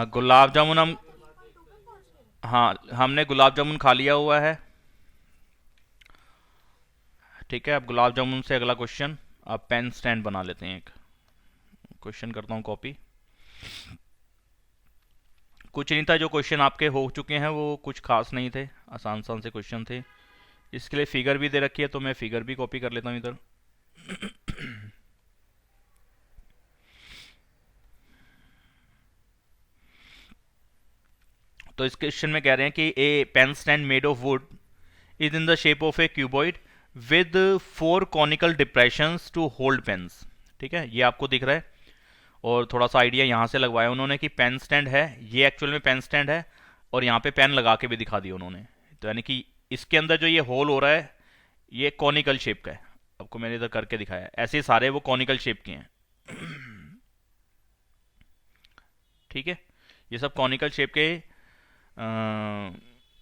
गुलाब जामुन हम, हाँ हमने गुलाब जामुन खा लिया हुआ है। ठीक है, अब गुलाब जामुन से अगला क्वेश्चन। अब पेन स्टैंड बना लेते हैं, एक क्वेश्चन करता हूँ कॉपी। कुछ नहीं था, जो क्वेश्चन आपके हो चुके हैं वो कुछ खास नहीं थे, आसान आसान से क्वेश्चन थे। इसके लिए फिगर भी दे रखी है तो मैं फिगर भी कॉपी कर लेता हूँ इधर। तो इस क्वेश्चन में कह रहे हैं कि a pen stand made of wood is in the shape of a cuboid with 4 conical depressions to hold pens. ठीक है, ये आपको दिख रहा है। और थोड़ा सा आइडिया यहाँ से लगवाया उन्होंने कि पेन स्टैंड है, ये एक्चुअल में पेन स्टैंड है, और यहाँ पे पेन लगा के भी दिखा दिया उन्होंने। तो यानी कि इसके अंदर जो ये होल हो रहा है ये कॉनिकल शेप का है। आपको मैंने इधर करके दिखाया है, ऐसे सारे वो कॉनिकल शेप के हैं। ठीक है, ये सब कॉनिकल शेप के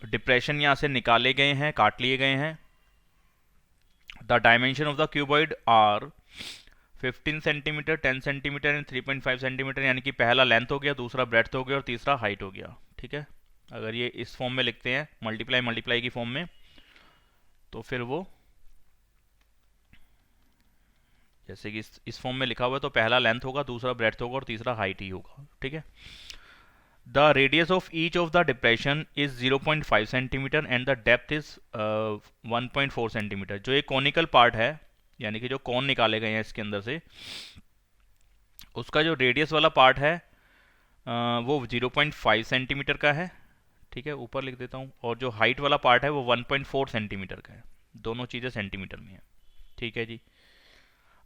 डिप्रेशन यहाँ से निकाले गए हैं, काट लिए गए हैं। The dimension of the cuboid are 15 centimetre, 10 centimetre and 3.5 centimetre. यानी कि पहला लेंथ हो गया, दूसरा ब्रेड्थ हो गया और तीसरा हाइट हो गया। ठीक है, अगर ये इस फॉर्म में लिखते हैं, मल्टीप्लाई मल्टीप्लाई की फॉर्म में, तो फिर वो जैसे कि इस फॉर्म में लिखा हुआ है, तो पहला लेंथ होगा, दूसरा ब्रेड्थ होगा और तीसरा हाइट ही होगा। ठीक है, the radius of each of the depression is 0.5 centimetre and the depth is 1.4 centimetre. जो एक कॉनिकल पार्ट है, यानी कि जो कॉन निकाले गए हैं इसके अंदर से, उसका जो रेडियस वाला पार्ट है वो 0.5 सेंटीमीटर का है। ठीक है, ऊपर लिख देता हूँ। और जो हाइट वाला पार्ट है वो 1.4 सेंटीमीटर का है। दोनों चीज़ें सेंटीमीटर में है। ठीक है जी।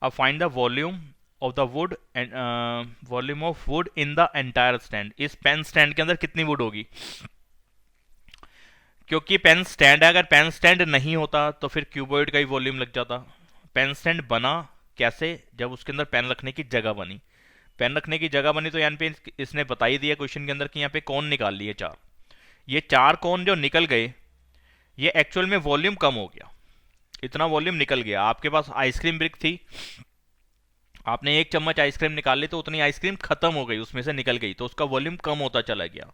अब find the volume of the wood and volume of would in the entire stand. इस पेन स्टैंड के अंदर कितनी वुड होगी, क्योंकि पेन स्टैंड है। अगर पेन स्टैंड नहीं होता तो फिर क्यूबॉइड का ही वॉल्यूम लग जाता। पेन स्टैंड बना कैसे, जब उसके अंदर पेन रखने की जगह बनी। पेन रखने की जगह बनी तो यहाँ पे इसने बता ही दिया क्वेश्चन के अंदर कि यहाँ पे कौन निकाल लिए 4। ये 4 कौन जो निकल गए, ये एक्चुअल में वॉल्यूम कम हो गया। इतना वॉल्यूम निकल गया। आपके पास आइसक्रीम ब्रिक थी, आपने एक चम्मच आइसक्रीम निकाल ली तो उतनी आइसक्रीम खत्म हो गई, उसमें से निकल गई, तो उसका वॉल्यूम कम होता चला गया,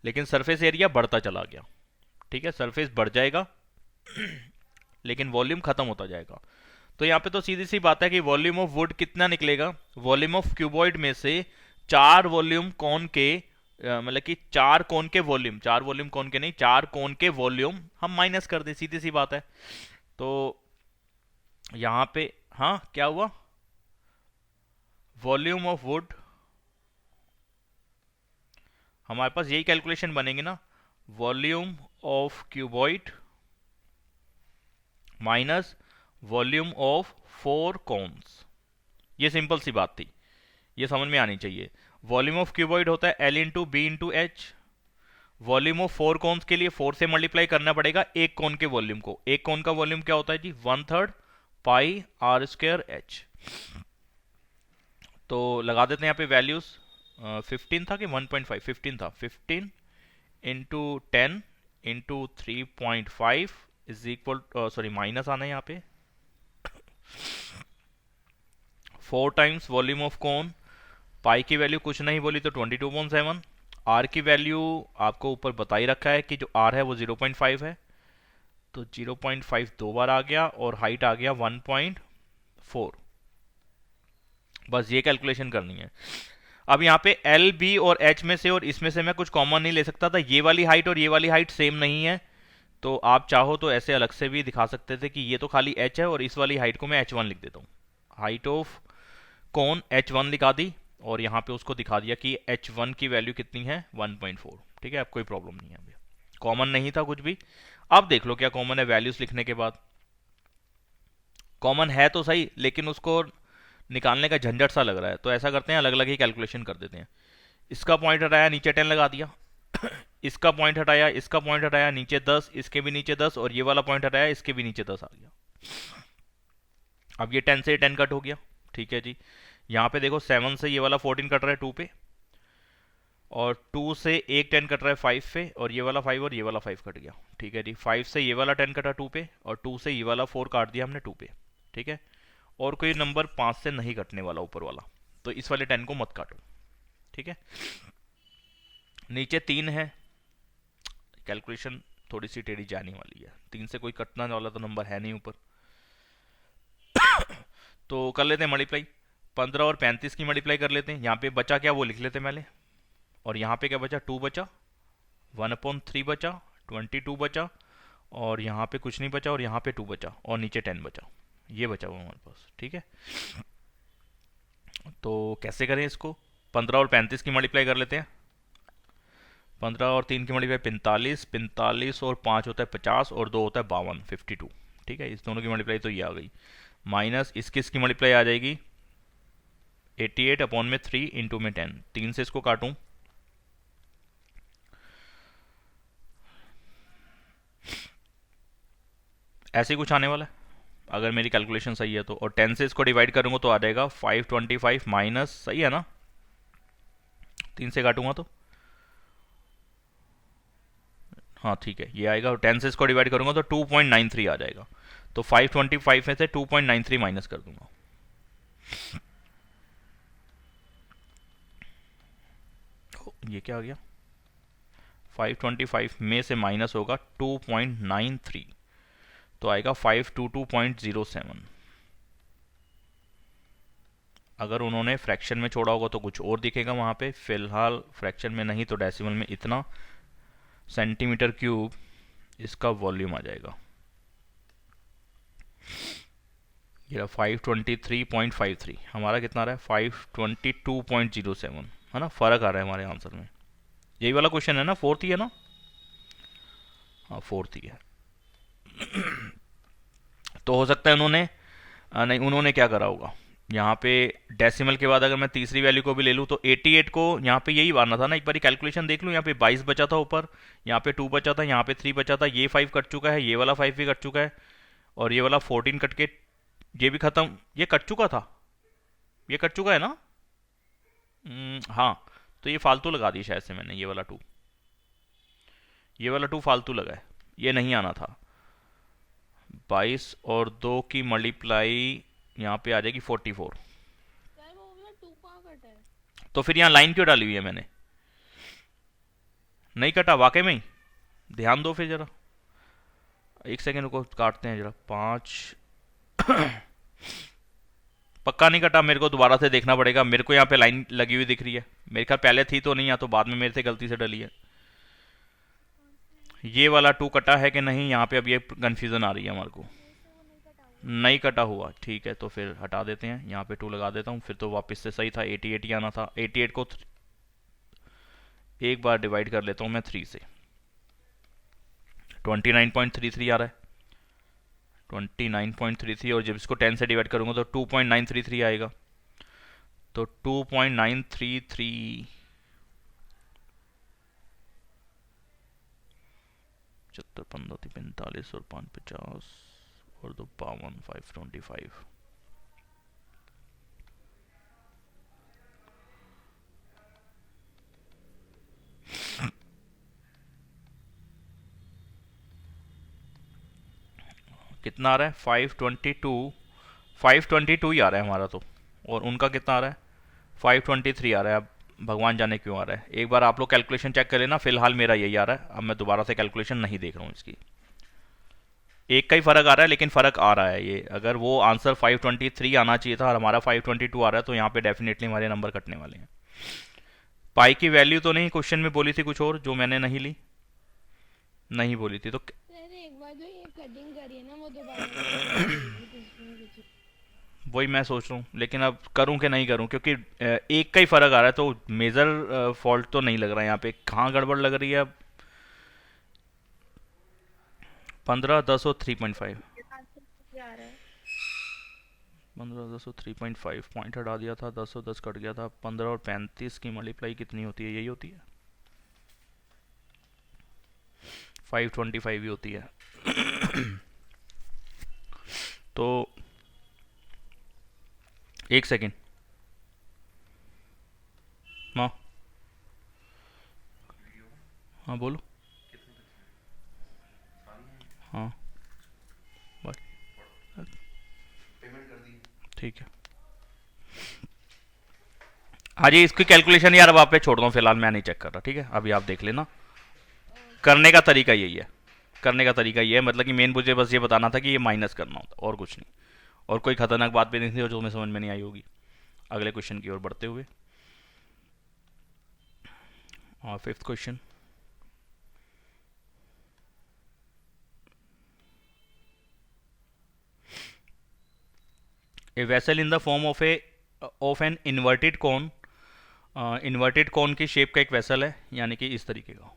लेकिन सरफेस एरिया बढ़ता चला गया। ठीक है, सरफेस बढ़ जाएगा लेकिन वॉल्यूम खत्म होता जाएगा। तो यहाँ पे तो सीधी सी बात है कि वॉल्यूम ऑफ वुड कितना निकलेगा, वॉल्यूम ऑफ क्यूबॉइड में से 4 वॉल्यूम कौन के, मतलब कि 4 कौन के वॉल्यूम, 4 वॉल्यूम कौन के नहीं, 4 कौन के वॉल्यूम हम माइनस कर दें, सीधी सी बात है। तो यहाँ पे हाँ क्या हुआ, वॉल्यूम ऑफ वुड, हमारे पास यही कैलकुलेशन बनेंगे ना, volume of cuboid minus volume of 4 cons. ये सिंपल सी बात थी, ये समझ में आनी चाहिए। वॉल्यूम ऑफ क्यूबॉइड होता है L into B into H. Volume of 4 cones के लिए 4 से मल्टीप्लाई करना पड़ेगा एक कॉन के वॉल्यूम को। एक कॉन का वॉल्यूम क्या होता है जी, 1/3 पाई आर स्क्वायर एच। तो लगा देते हैं यहाँ पे वैल्यूज। 15 था कि 1.5, 15 था। 15 into 10 into 3.5 is equal, sorry minus आना है यहाँ पे, 4 टाइम्स वॉल्यूम ऑफ कौन। पाई की वैल्यू कुछ नहीं बोली तो 22.7। आर की वैल्यू आपको ऊपर बता ही रखा है कि जो आर है वो 0.5 है, तो 0.5 दो बार आ गया और हाइट आ गया 1.4। बस ये कैलकुलेशन करनी है। अब यहाँ पे एल बी और एच में से और इसमें से मैं कुछ कॉमन नहीं ले सकता था, ये वाली हाइट और ये वाली हाइट सेम नहीं है। तो आप चाहो तो ऐसे अलग से भी दिखा सकते थे कि ये तो खाली एच है और इस वाली हाइट को मैं H1 लिख देता हूँ। हाइट ऑफ कौन H1 लिखा दी और यहाँ पे उसको दिखा दिया कि H1 की वैल्यू कितनी है, 1.4। ठीक है, अब कोई प्रॉब्लम नहीं है, अभी कॉमन नहीं था कुछ भी। अब देख लो क्या कॉमन है वैल्यूज लिखने के बाद। कॉमन है तो सही, लेकिन उसको निकालने का झंझट सा लग रहा है, तो ऐसा करते हैं अलग अलग ही कैलकुलेशन कर देते हैं। इसका पॉइंट हटाया, नीचे 10 लगा दिया। इसका पॉइंट हटाया, इसका पॉइंट हटाया, नीचे 10, इसके भी नीचे 10, और ये वाला पॉइंट हटाया, इसके भी नीचे 10 आ गया। अब ये 10 से 10 कट हो गया। ठीक है जी, यहाँ पे देखो 7 से ये वाला 14 कट रहा है 2 पे, और 2 से एक 10 कट रहा है 5 पे, और ये वाला 5 और ये वाला 5 कट गया। ठीक है जी, 5 से ये वाला 10 कटा 2 पे, और 2 से ये वाला 4 काट दिया हमने 2 पे। ठीक है, और कोई नंबर 5 से नहीं कटने वाला ऊपर वाला, तो इस वाले 10 को मत काटो। ठीक है, नीचे 3 है, कैलकुलेशन थोड़ी सी टेढ़ी जाने वाली है, 3 से कोई कटने वाला तो नंबर है नहीं ऊपर। तो कर लेते हैं मल्टीप्लाई, 15 और 35 की मल्टीप्लाई कर लेते हैं। यहाँ पे बचा क्या वो लिख लेते हैं पहले, और यहाँ पे क्या बचा, 2 बचा, 1/3 बचा, 22 बचा, और यहाँ पे कुछ नहीं बचा, और यहाँ पे 2 बचा, और नीचे 10 बचा। ये बचा हुआ हमारे पास, ठीक है। तो कैसे करें इसको, 15 और 35 की मल्टीप्लाई कर लेते हैं। 15 और 3 की मल्टीप्लाई 45, 45 और 5 होता है 50, और 2 होता है 52, 52, ठीक है। इस दोनों की मल्टीप्लाई तो ये आ गई, माइनस इसकी मल्टीप्लाई आ जाएगी 88 अपॉन में 3 इंटू में 10, 3 से इसको काटूं, ऐसे ही कुछ आने वाला है अगर मेरी कैलकुलेशन सही है तो, और 10 से इसको डिवाइड करूंगा तो आ जाएगा 525 माइनस, सही है ना, 3 से काटूंगा तो, हाँ ठीक है ये आएगा, और 10 से इसको डिवाइड करूंगा तो 2.93 आ जाएगा। तो 525 में से 2.93 माइनस कर दूंगा, ये क्या आ गया, 525 में से माइनस होगा 2.93, तो आएगा 522.07। अगर उन्होंने फ्रैक्शन में छोड़ा होगा तो कुछ और दिखेगा वहाँ पे, फिलहाल फ्रैक्शन में नहीं तो डेसिमल में इतना सेंटीमीटर क्यूब इसका वॉल्यूम आ जाएगा। ये 523.53, हमारा कितना आ रहा है 522.07, है ना, फर्क आ रहा है हमारे आंसर में। यही वाला क्वेश्चन है ना, फोर्थ ही है ना, हाँ फोर्थ ही है। तो हो सकता है उन्होंने नहीं, उन्होंने क्या करा होगा, यहाँ पे डेसिमल के बाद अगर मैं तीसरी वैल्यू को भी ले लूँ तो 88 को यहाँ पे यही आना था ना, एक बार कैलकुलेशन देख लूँ, यहाँ पे 22 बचा था ऊपर, यहाँ पे 2 बचा था, यहाँ पे 3 बचा था, ये 5 कट चुका है, ये वाला 5 भी कट चुका है, और ये वाला 14 कट के ये भी खत्म, ये कट चुका था, ये कट चुका है ना, हाँ। तो ये फालतू लगा दी शायद से मैंने, ये वाला 2, ये वाला 2 फालतू लगा है, ये नहीं आना था। 22 और 2 की मल्टीप्लाई यहाँ पे आ जाएगी 44। तो फिर यहाँ लाइन क्यों डाली हुई है मैंने, नहीं कटा वाकई में ही, ध्यान दो फिर जरा, एक सेकेंड को काटते हैं जरा, 5 पक्का नहीं कटा, मेरे को दोबारा से देखना पड़ेगा, मेरे को यहाँ पे लाइन लगी हुई दिख रही है, मेरे ख्याल पहले थी तो नहीं, या तो बाद में मेरे से गलती से डली है। ये वाला 2 कटा है कि नहीं, यहाँ पे अब ये कंफ्यूजन आ रही है हमारे को, नहीं कटा हुआ, ठीक है, तो फिर हटा देते हैं, यहाँ पे 2 लगा देता हूँ, फिर तो वापस से सही था, 88 ही आना था, 88 को एक बार डिवाइड कर लेता हूँ मैं 3 से, 29.33 आ रहा है, 29.33, और जब इसको 10 से डिवाइड करूंगा तो 2.933 आएगा, तो 2.933, 75, 15, 45 और 5 50 और 2 52, 525। कितना आ रहा है 522, 522 ही आ रहा है हमारा तो, और उनका कितना आ रहा है 523 आ रहा है। अब भगवान जाने क्यों आ रहा है, एक बार आप लोग कैलकुलेशन चेक कर लेना, फिलहाल मेरा यही आ रहा है, अब मैं दोबारा से कैलकुलेशन नहीं देख रहा हूँ इसकी, एक का ही फर्क आ रहा है लेकिन फर्क आ रहा है ये, अगर वो आंसर 523 आना चाहिए था और हमारा 522 आ रहा है तो यहाँ पे डेफिनेटली हमारे नंबर कटने वाले हैं। पाई की वैल्यू तो नहीं क्वेश्चन में बोली थी कुछ और जो मैंने नहीं ली, नहीं बोली थी तो एक बार जो ये कटिंग करी है ना वो दोबारा वही मैं सोच रहा हूँ, लेकिन अब करूँ कि नहीं करूँ, क्योंकि एक का ही फर्क आ रहा है, तो मेजर फॉल्ट तो नहीं लग रहा है यहाँ पे, कहाँ गड़बड़ लग रही है अब। 15, 10 और 3.5, 15, 10 और 3.5 पॉइंट हटा दिया था, 10 और 10 कट गया था, 15 और 35 की मल्टीप्लाई कितनी होती है, यही होती है 525 ही होती है। तो एक सेकेंड, हाँ हाँ बोलो, हाँ बाय, ठीक है। हाँ जी, इसकी कैलकुलेशन यार अब आप पे छोड़ दो फिलहाल, मैं नहीं चेक कर रहा, ठीक है, अभी आप देख लेना। करने का तरीका यही है, करने का तरीका ये है, मतलब कि मेन मुझे बस ये बताना था कि ये माइनस करना होता और कुछ नहीं। और कोई खतरनाक बात भी नहीं थी जो तुम्हें समझ में नहीं आई होगी। अगले क्वेश्चन की ओर बढ़ते हुए, fifth question. A vessel in the form of an inverted cone, inverted cone की शेप का एक वेसल है, यानी कि इस तरीके का,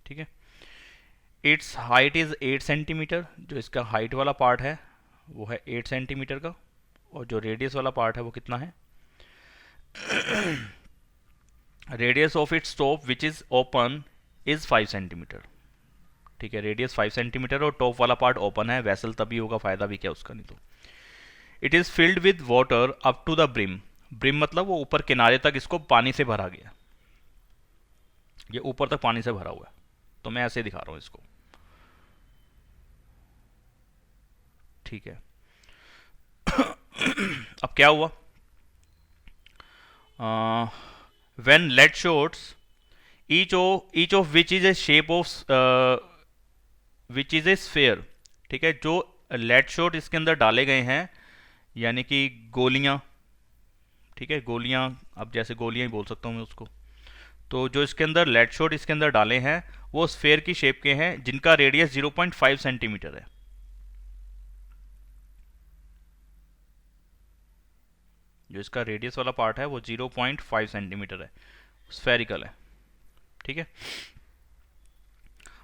ठीक है। इट्स हाइट इज 8 सेंटीमीटर, जो इसका हाइट वाला पार्ट है वो है 8 सेंटीमीटर का, और जो रेडियस वाला पार्ट है वो कितना है, radius of its top which is open is 5 centimetre, ठीक है। रेडियस 5 सेंटीमीटर और टॉप वाला पार्ट ओपन है, वेसल तभी होगा, फायदा भी क्या उसका, नहीं तो। It is filled with water up to the brim, brim मतलब वो ऊपर किनारे तक इसको पानी से भरा गया, ये ऊपर तक पानी से भरा हुआ है, तो मैं ऐसे दिखा रहा हूं इसको, ठीक है। अब क्या हुआ, when lead shots each of which is a shape of which is a sphere, ठीक है। जो लेड शॉट इसके अंदर डाले गए हैं, यानी कि गोलियां, ठीक है, गोलियां, अब जैसे गोलियां ही बोल सकता हूं मैं उसको। तो जो इसके अंदर लेड शॉट इसके अंदर डाले हैं वो स्फेयर की शेप के हैं, जिनका रेडियस 0.5 सेंटीमीटर है। जो इसका रेडियस वाला पार्ट है वो 0.5 सेंटीमीटर है, स्फेरिकल है, ठीक है।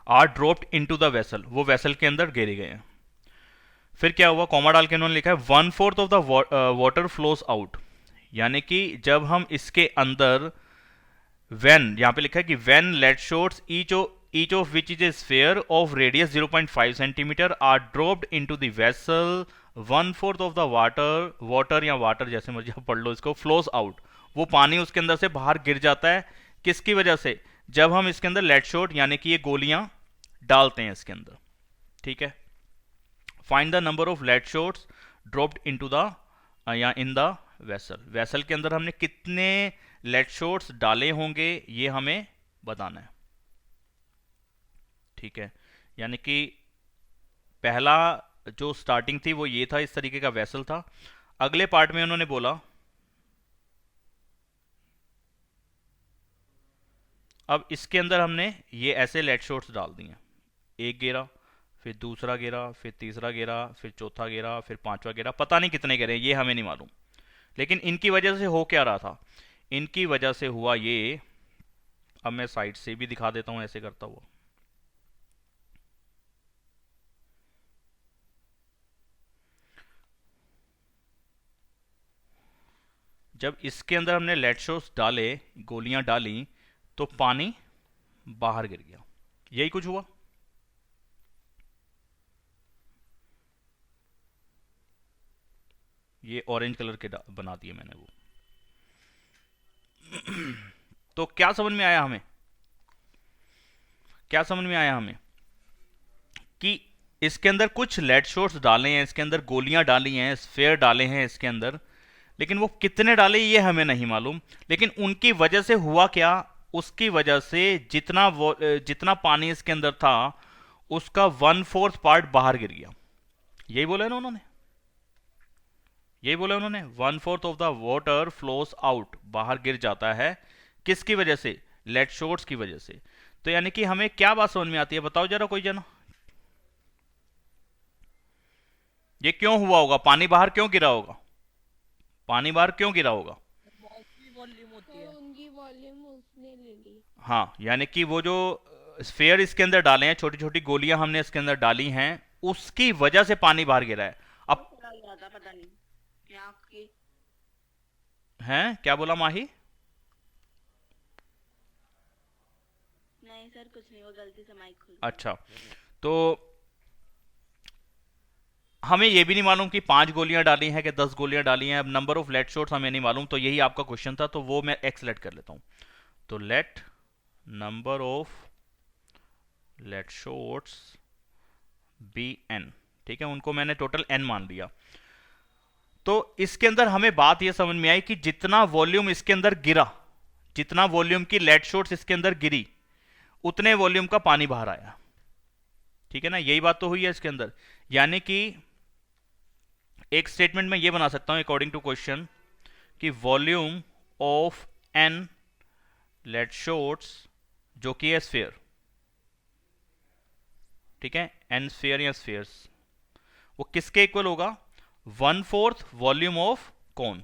Are dropped into the vessel, वो वेसल के अंदर गिरे गए हैं। फिर क्या हुआ, कॉमा डाल के उन्होंने लिखा है 1/4 of the water flows out, यानी कि जब हम इसके अंदर, वेन यहां पे लिखा है कि when lead shots each of which is a sphere of radius 0.5 centimetre are dropped into the vessel 1/4 of the water या वाटर जैसे मर्जी आप पढ़ लो इसको, फ्लोज आउट, वो पानी उसके अंदर से बाहर गिर जाता है। किसकी वजह से, जब हम इसके अंदर लेड शॉट यानी कि ये गोलियां डालते हैं इसके अंदर, ठीक है। Find the number of lead shots dropped into the या इन द वेसल, वेसल के अंदर हमने कितने लेड शॉट्स डाले होंगे ये हमें बताना है, ठीक है। यानी कि पहला जो स्टार्टिंग थी वो ये था, इस तरीके का वेसल था। अगले पार्ट में उन्होंने बोला अब इसके अंदर हमने ये ऐसे लेड शॉट्स डाल दिए, एक गेरा, फिर दूसरा गेरा, फिर तीसरा गेरा, फिर चौथा गेरा, फिर पांचवा गेरा, पता नहीं कितने गेरे ये हमें नहीं मालूम, लेकिन इनकी वजह से हो क्या रहा था, इनकी वजह से हुआ ये, अब मैं साइड से भी दिखा देता हूं ऐसे करता हुआ। जब इसके अंदर हमने लेड शॉट्स डाले, गोलियां डाली, तो पानी बाहर गिर गया, यही कुछ हुआ। ये ऑरेंज कलर के बना दिए मैंने वो। तो क्या समझ में आया हमें, क्या समझ में आया हमें कि इसके अंदर कुछ लेड शॉट्स डाले हैं, इसके अंदर गोलियां डाली हैं, स्फेयर डाले हैं इसके अंदर, लेकिन वो कितने डाले ये हमें नहीं मालूम, लेकिन उनकी वजह से हुआ क्या, उसकी वजह से जितना पानी इसके अंदर था उसका 1/4 पार्ट बाहर गिर गया, यही बोला है ना उन्होंने, यही बोला उन्होंने, 1/4 of the water flows out, बाहर गिर जाता है, किसकी वजह से, लेड शॉट्स की वजह से। तो यानी कि हमें क्या बात समझ में आती है, बताओ जरा कोई जना, ये क्यों हुआ होगा, पानी बाहर क्यों गिरा होगा, पानी बाहर क्यों गिरा होगा। वॉल्यूम होती तो है। उनकी वॉल्यूम उसने ले ली। हाँ, यानी कि वो जो स्फेयर इसके अंदर डाले हैं, छोटी छोटी गोलियां हमने इसके अंदर डाली हैं, उसकी वजह से पानी बाहर गिरा है। अब चला गया था पता नहीं यहाँ की। हैं क्या बोला माही, नहीं सर कुछ नहीं, वो गलती से माइक खुल अच्छा। तो हमें ये भी नहीं मालूम कि 5 गोलियां डाली हैं कि 10 गोलियां डाली हैं, अब नंबर ऑफ लेट शॉट्स हमें नहीं मालूम, तो यही आपका क्वेश्चन था, तो वो मैं एक्स लेट कर लेता हूं। तो let number of lead shots be N, ठीक है, उनको मैंने टोटल n मान लिया। तो इसके अंदर हमें बात यह समझ में आई कि जितना वॉल्यूम इसके अंदर गिरा, जितना वॉल्यूम की लेड शॉट्स इसके अंदर गिरी, उतने वॉल्यूम का पानी बाहर आया। ठीक है ना, यही बात तो हुई है इसके अंदर। यानी कि एक स्टेटमेंट में यह बना सकता हूं अकॉर्डिंग टू क्वेश्चन कि volume of N lead shots, जो कि है स्फीयर, ठीक है, एन स्फीयर या स्फीयर्स, वो किसके इक्वल होगा? 1/4 वॉल्यूम ऑफ कोन।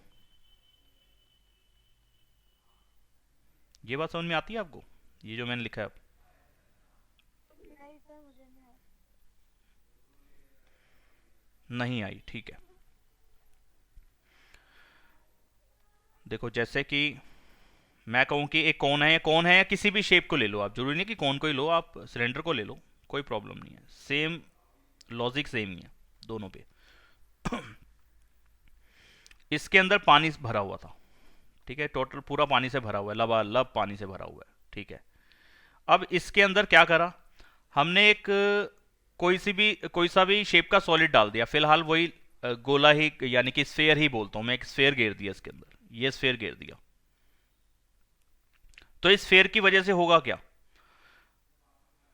ये बात समझ में आती है आपको, ये जो मैंने लिखा है? नहीं सर, मुझे नहीं आया। नहीं आई, ठीक है। देखो, जैसे कि मैं कहूं कि एक कोन है, कोन है या किसी भी शेप को ले लो आप, जरूरी नहीं कि कोन को ही लो, आप सिलेंडर को ले लो, कोई प्रॉब्लम नहीं है, सेम लॉजिक सेम ही है दोनों पे। इसके अंदर पानी भरा हुआ था, ठीक है, टोटल पूरा पानी से भरा हुआ है, लबालब पानी से भरा हुआ है, ठीक है। अब इसके अंदर क्या करा हमने, एक कोई सा भी शेप का सॉलिड डाल दिया, फिलहाल वही गोला ही, यानी कि स्फेयर ही बोलता हूं मैं, एक स्फेयर घेर दिया इसके अंदर, ये स्फेयर घेर दिया। तो इस स्फेयर की वजह से होगा क्या?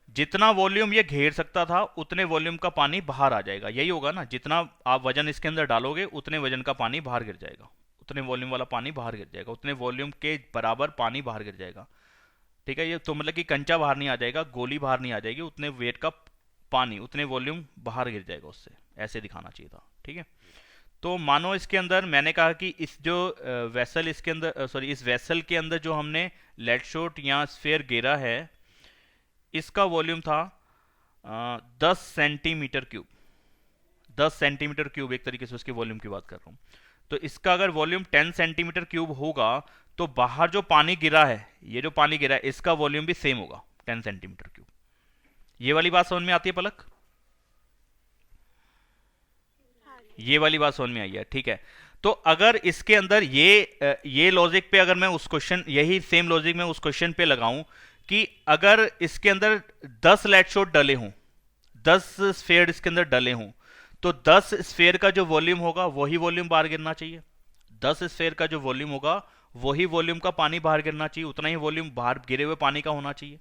जितना वॉल्यूम ये घेर सकता था उतने वॉल्यूम का पानी बाहर आ जाएगा, यही होगा ना, जितना आप वजन इसके अंदर डालोगे उतने वजन का पानी बाहर गिर जाएगा, उतने वॉल्यूम वाला पानी बाहर गिर जाएगा, उतने वॉल्यूम के बराबर पानी बाहर गिर जाएगा। ठीक है, ये तो मतलब कि कंचा बाहर नहीं आ जाएगा, गोली बाहर नहीं आ जाएगी, उतने वेट का पानी, उतने वॉल्यूम बाहर गिर जाएगा उससे, ऐसे दिखाना चाहिए था। ठीक है, तो मानो इसके अंदर मैंने कहा कि इस जो वेसल इसके अंदर, सॉरी, इस वेसल के अंदर जो हमने लेड शॉट या स्फेयर घेरा है, इसका वॉल्यूम था 10 सेंटीमीटर क्यूब। 10 सेंटीमीटर क्यूब, एक तरीके से उसके वॉल्यूम की बात कर रहा हूं। तो इसका अगर वॉल्यूम 10 सेंटीमीटर क्यूब होगा तो बाहर जो पानी गिरा है, ये जो पानी गिरा है, इसका वॉल्यूम भी सेम होगा, 10 सेंटीमीटर क्यूब। ये वाली बात समझ में आती है पलक? ये वाली बात समझ में आई है, ठीक है। तो अगर इसके अंदर ये लॉजिक पे अगर मैं उस क्वेश्चन, यही सेम लॉजिक में उस क्वेश्चन पे लगाऊं कि अगर इसके अंदर 10 लेड शॉट डले हों, 10 स्फेयर इसके अंदर डले हों, तो 10 स्फेयर का जो वॉल्यूम होगा वही वॉल्यूम बाहर गिरना चाहिए। 10 स्फेयर का जो वॉल्यूम होगा वही वॉल्यूम का पानी बाहर गिरना चाहिए, उतना ही वॉल्यूम बाहर गिरे हुए पानी का होना चाहिए।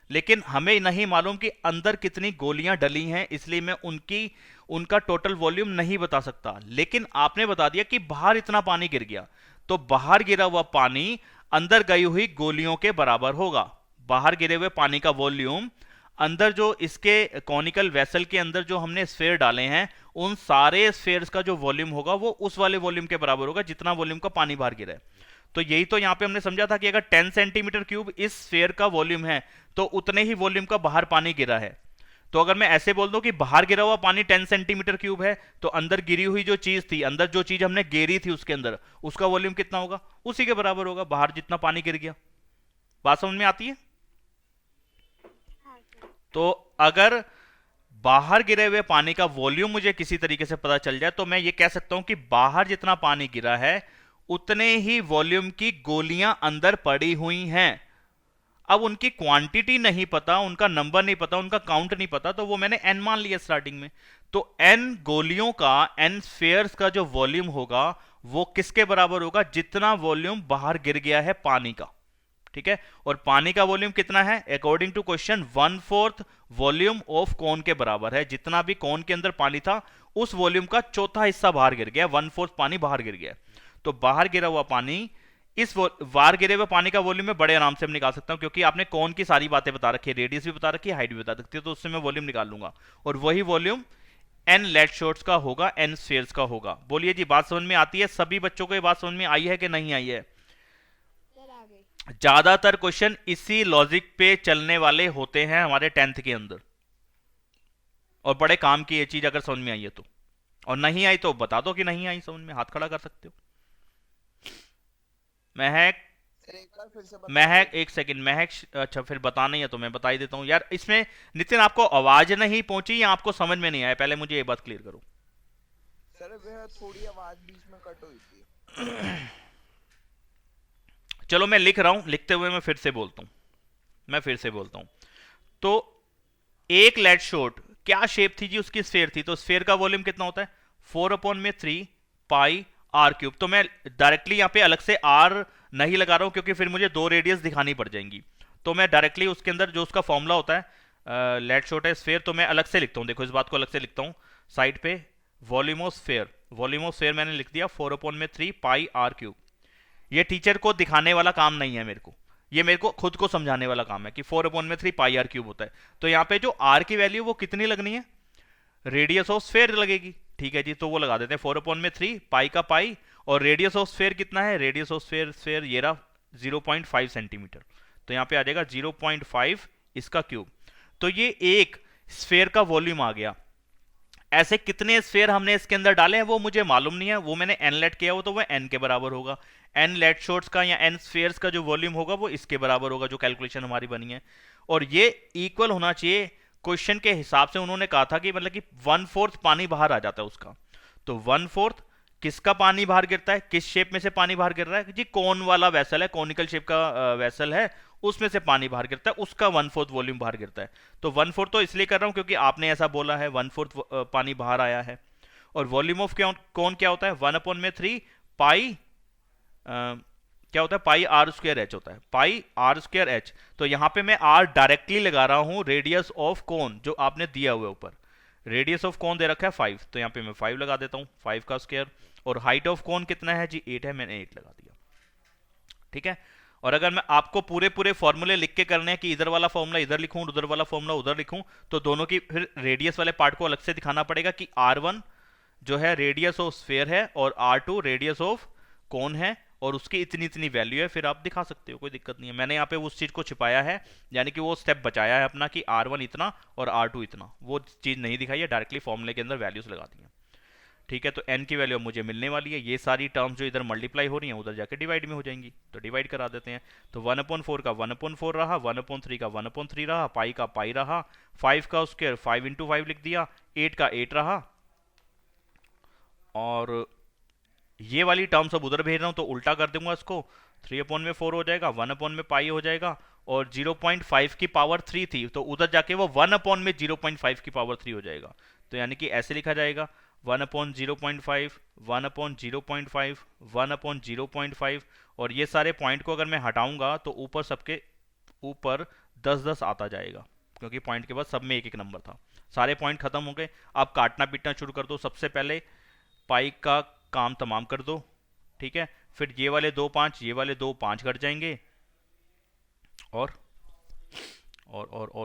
लेकिन हमें नहीं मालूम कि अंदर कितनी गोलियां डली हैं, इसलिए मैं उनका टोटल वॉल्यूम नहीं बता सकता। लेकिन आपने बता दिया कि बाहर इतना पानी गिर गया, तो बाहर गिरा हुआ पानी अंदर गई हुई गोलियों के बराबर होगा। बाहर गिरे हुए पानी का वॉल्यूम अंदर जो इसके कॉनिकल वेसल के अंदर जो हमने स्फेयर डाले हैं, उन सारे स्फेयर्स का जो वॉल्यूम होगा वो उस वाले वॉल्यूम के बराबर होगा जितना वॉल्यूम का पानी बाहर गिरा है। तो यही तो यहां पे हमने समझा था कि अगर 10 सेंटीमीटर क्यूब इस स्फेयर का वॉल्यूम है तो उतने ही वॉल्यूम का बाहर पानी गिरा है। तो अगर मैं ऐसे बोल दूं कि बाहर गिरा हुआ पानी 10 सेंटीमीटर क्यूब है, तो अंदर गिरी हुई जो चीज थी, अंदर जो चीज हमने गेरी थी उसके अंदर, उसका वॉल्यूम कितना होगा? उसी के बराबर होगा, बाहर जितना पानी गिर गया। बात समझ में आती है? तो अगर बाहर गिरे हुए पानी का वॉल्यूम मुझे किसी तरीके से पता चल जाए तो मैं ये कह सकता हूं कि बाहर जितना पानी गिरा है उतने ही वॉल्यूम की गोलियां अंदर पड़ी हुई हैं। अब उनकी क्वांटिटी नहीं पता, उनका नंबर नहीं पता, उनका काउंट नहीं पता, तो वो मैंने n मान लिया स्टार्टिंग में। तो n गोलियों का, n स्फेयर्स का जो वॉल्यूम होगा वो किसके बराबर होगा? जितना वॉल्यूम बाहर गिर गया है पानी का। ठीक है, और पानी का वॉल्यूम कितना है? According to question 1/4 volume of cone के बराबर है। जितना भी कोन के अंदर पानी था उस वॉल्यूम का चौथा हिस्सा बाहर गिर गया, 1/4 पानी बाहर गिर गया। तो बाहर गिरा हुआ पानी, इस बाहर गिरे हुए पानी का वॉल्यूम में बड़े आराम से हम निकाल सकता हूं, क्योंकि आपने कोन की सारी बातें बता रखी है, रेडियस भी बता रखी है, हाइट भी बता रखी है, तो उससे मैं वॉल्यूम निकाल लूंगा। और वही वॉल्यूम n लेड शॉट्स का होगा, n स्फीयर्स का होगा। बोलिए जी, बात समझ में आती है? सभी बच्चों को ये बात समझ में आई है कि नहीं आई है? सर आ गई। ज्यादातर क्वेश्चन इसी लॉजिक पे चलने वाले होते हैं हमारे 10th के अंदर, और बड़े काम की ये चीज अगर समझ में आई है तो। और नहीं आई तो बता दो कि नहीं आई समझ में, हाथ खड़ा कर सकते हो। महक, महक एक सेकंड, महक, अच्छा फिर बताना ही है तो मैं बता ही देता हूं यार। इसमें नितिन आपको आवाज नहीं पहुंची या आपको समझ में नहीं आया? पहले मुझे ये बात क्लियर करो। सर वह थोड़ी आवाज बीच में कट हुई थी। चलो मैं लिख रहा हूं, लिखते हुए मैं फिर से बोलता हूं। तो एक लेड शॉट क्या शेप थी जी उसकी? स्फेयर थी। तो स्फेयर का वॉल्यूम कितना होता है? 4/3 पाई आर क्यूब। तो मैं डायरेक्टली यहाँ पे अलग से आर नहीं लगा रहा हूँ क्योंकि फिर मुझे दो रेडियस दिखानी पड़ जाएंगी। तो मैं डायरेक्टली उसके अंदर जो उसका फॉर्मूला होता है लेट शॉर्ट है स्फेयर, तो मैं अलग से लिखता हूँ। देखो इस बात को अलग से लिखता हूँ साइड पे, volume of sphere, volume of sphere मैंने लिख दिया 4/3 पाई आर क्यूब। ये टीचर को दिखाने वाला काम नहीं है मेरे को, ये मेरे को खुद को समझाने वाला काम है कि 4/3 पाई आर क्यूब होता है। तो यहाँ पे जो आर की वैल्यू वो कितनी लगनी है? रेडियस ऑफ स्फेयर लगेगी। ठीक है जी, तो वो लगा देते हैं 4/3 पाई का पाई, और रेडियस ऑफ स्फेयर कितना है? रेडियस ऑफ स्फेयर ये रहा 0.5 सेंटीमीटर। तो यहाँ पे आ जाएगा 0.5 इसका क्यूब। तो ये एक स्फेयर का वॉल्यूम आ गया। ऐसे कितने स्फेयर हमने इसके अंदर डाले हैं वो मुझे मालूम नहीं है, वो मैंने एन लेट किया हो तो वो एन के बराबर होगा। एन लेट शॉर्ट्स का या एन स्फेयर्स का जो वॉल्यूम होगा वो इसके बराबर होगा, जो कैलकुलेशन हमारी बनी है। और ये इक्वल होना चाहिए, क्वेश्चन के हिसाब से उन्होंने कहा था कि मतलब कि 1/4 पानी बाहर आ जाता है उसका। तो 1/4 किसका पानी बाहर गिरता है? किस शेप में से पानी बाहर गिर रहा है जी? कौन वाला वेसल है, कॉनिकल शेप का वेसल है, उसमें से पानी बाहर गिरता है, उसका 1/4 वॉल्यूम बाहर गिरता है। तो 1/4 तो इसलिए कर रहा हूं क्योंकि आपने ऐसा बोला है 1/4 पानी बाहर आया है। और वॉल्यूम ऑफ कौन क्या होता है? 1/3 पाई क्या होता है? पाई आर स्क्वायर एच होता है, पाई आर स्क्वायर एच। तो यहां पे मैं आर डायरेक्टली लगा रहा हूं रेडियस ऑफ कोन जो आपने दिया हुआ है ऊपर। रेडियस ऑफ कोन दे रखा है 5, तो यहाँ पे मैं 5 लगा देता हूँ, 5 का स्क्वायर। और हाइट ऑफ कोन कितना है जी? 8 है, मैंने 8 लगा दिया। ठीक है। और अगर मैं आपको पूरे पूरे फॉर्मूले लिख के करने हैं कि इधर वाला फॉर्मूला इधर लिखूं, उधर वाला फॉर्मूला उधर लिखूं, तो दोनों की फिर रेडियस वाले पार्ट को अलग से दिखाना पड़ेगा कि R1 जो है रेडियस ऑफ स्फेयर है और R2 रेडियस ऑफ कोन है, और उसकी इतनी इतनी वैल्यू है। फिर आप दिखा सकते हो, कोई दिक्कत नहीं है। मैंने यहाँ पे उस चीज को छिपाया है, यानी कि वो स्टेप बचाया है अपना कि R1 इतना और R2 इतना, वो चीज नहीं दिखाई है, डायरेक्टली फॉर्मूले के अंदर वैल्यूज लगा दी है। ठीक है, तो n की वैल्यू मुझे मिलने वाली है। ये सारी टर्म्स जो इधर मल्टीप्लाई हो रही हैं उधर जाके डिवाइड में हो जाएंगी, तो डिवाइड करा देते हैं। तो 1/4 का 1/4 रहा, 1/3 का 1/3 रहा, पाई का पाई रहा, 5 का स्क्वायर 5 × 5 लिख दिया, 8 का 8 रहा। और ये वाली टर्म सब उधर भेज रहा हूं तो उल्टा कर दूंगा इसको, 3/4 हो जाएगा, 1/पाई हो जाएगा, और 0.5 की पावर 3 थी तो उधर जाके वो 1/0.5 की पावर 3 हो जाएगा। तो यानी कि ऐसे लिखा जाएगा 1/0.5, 1/0.5, 1/0.5। और ये सारे पॉइंट को अगर मैं हटाऊंगा तो ऊपर सबके ऊपर 10-10 आता जाएगा, क्योंकि पॉइंट के बाद सब में एक एक नंबर था। सारे पॉइंट खत्म हो गए, अब काटना पीटना शुरू कर दो। सबसे पहले पाई का काम तमाम कर दो। ठीक है, फिर ये वाले 2 5, ये वाले 2 5 कट जाएंगे, और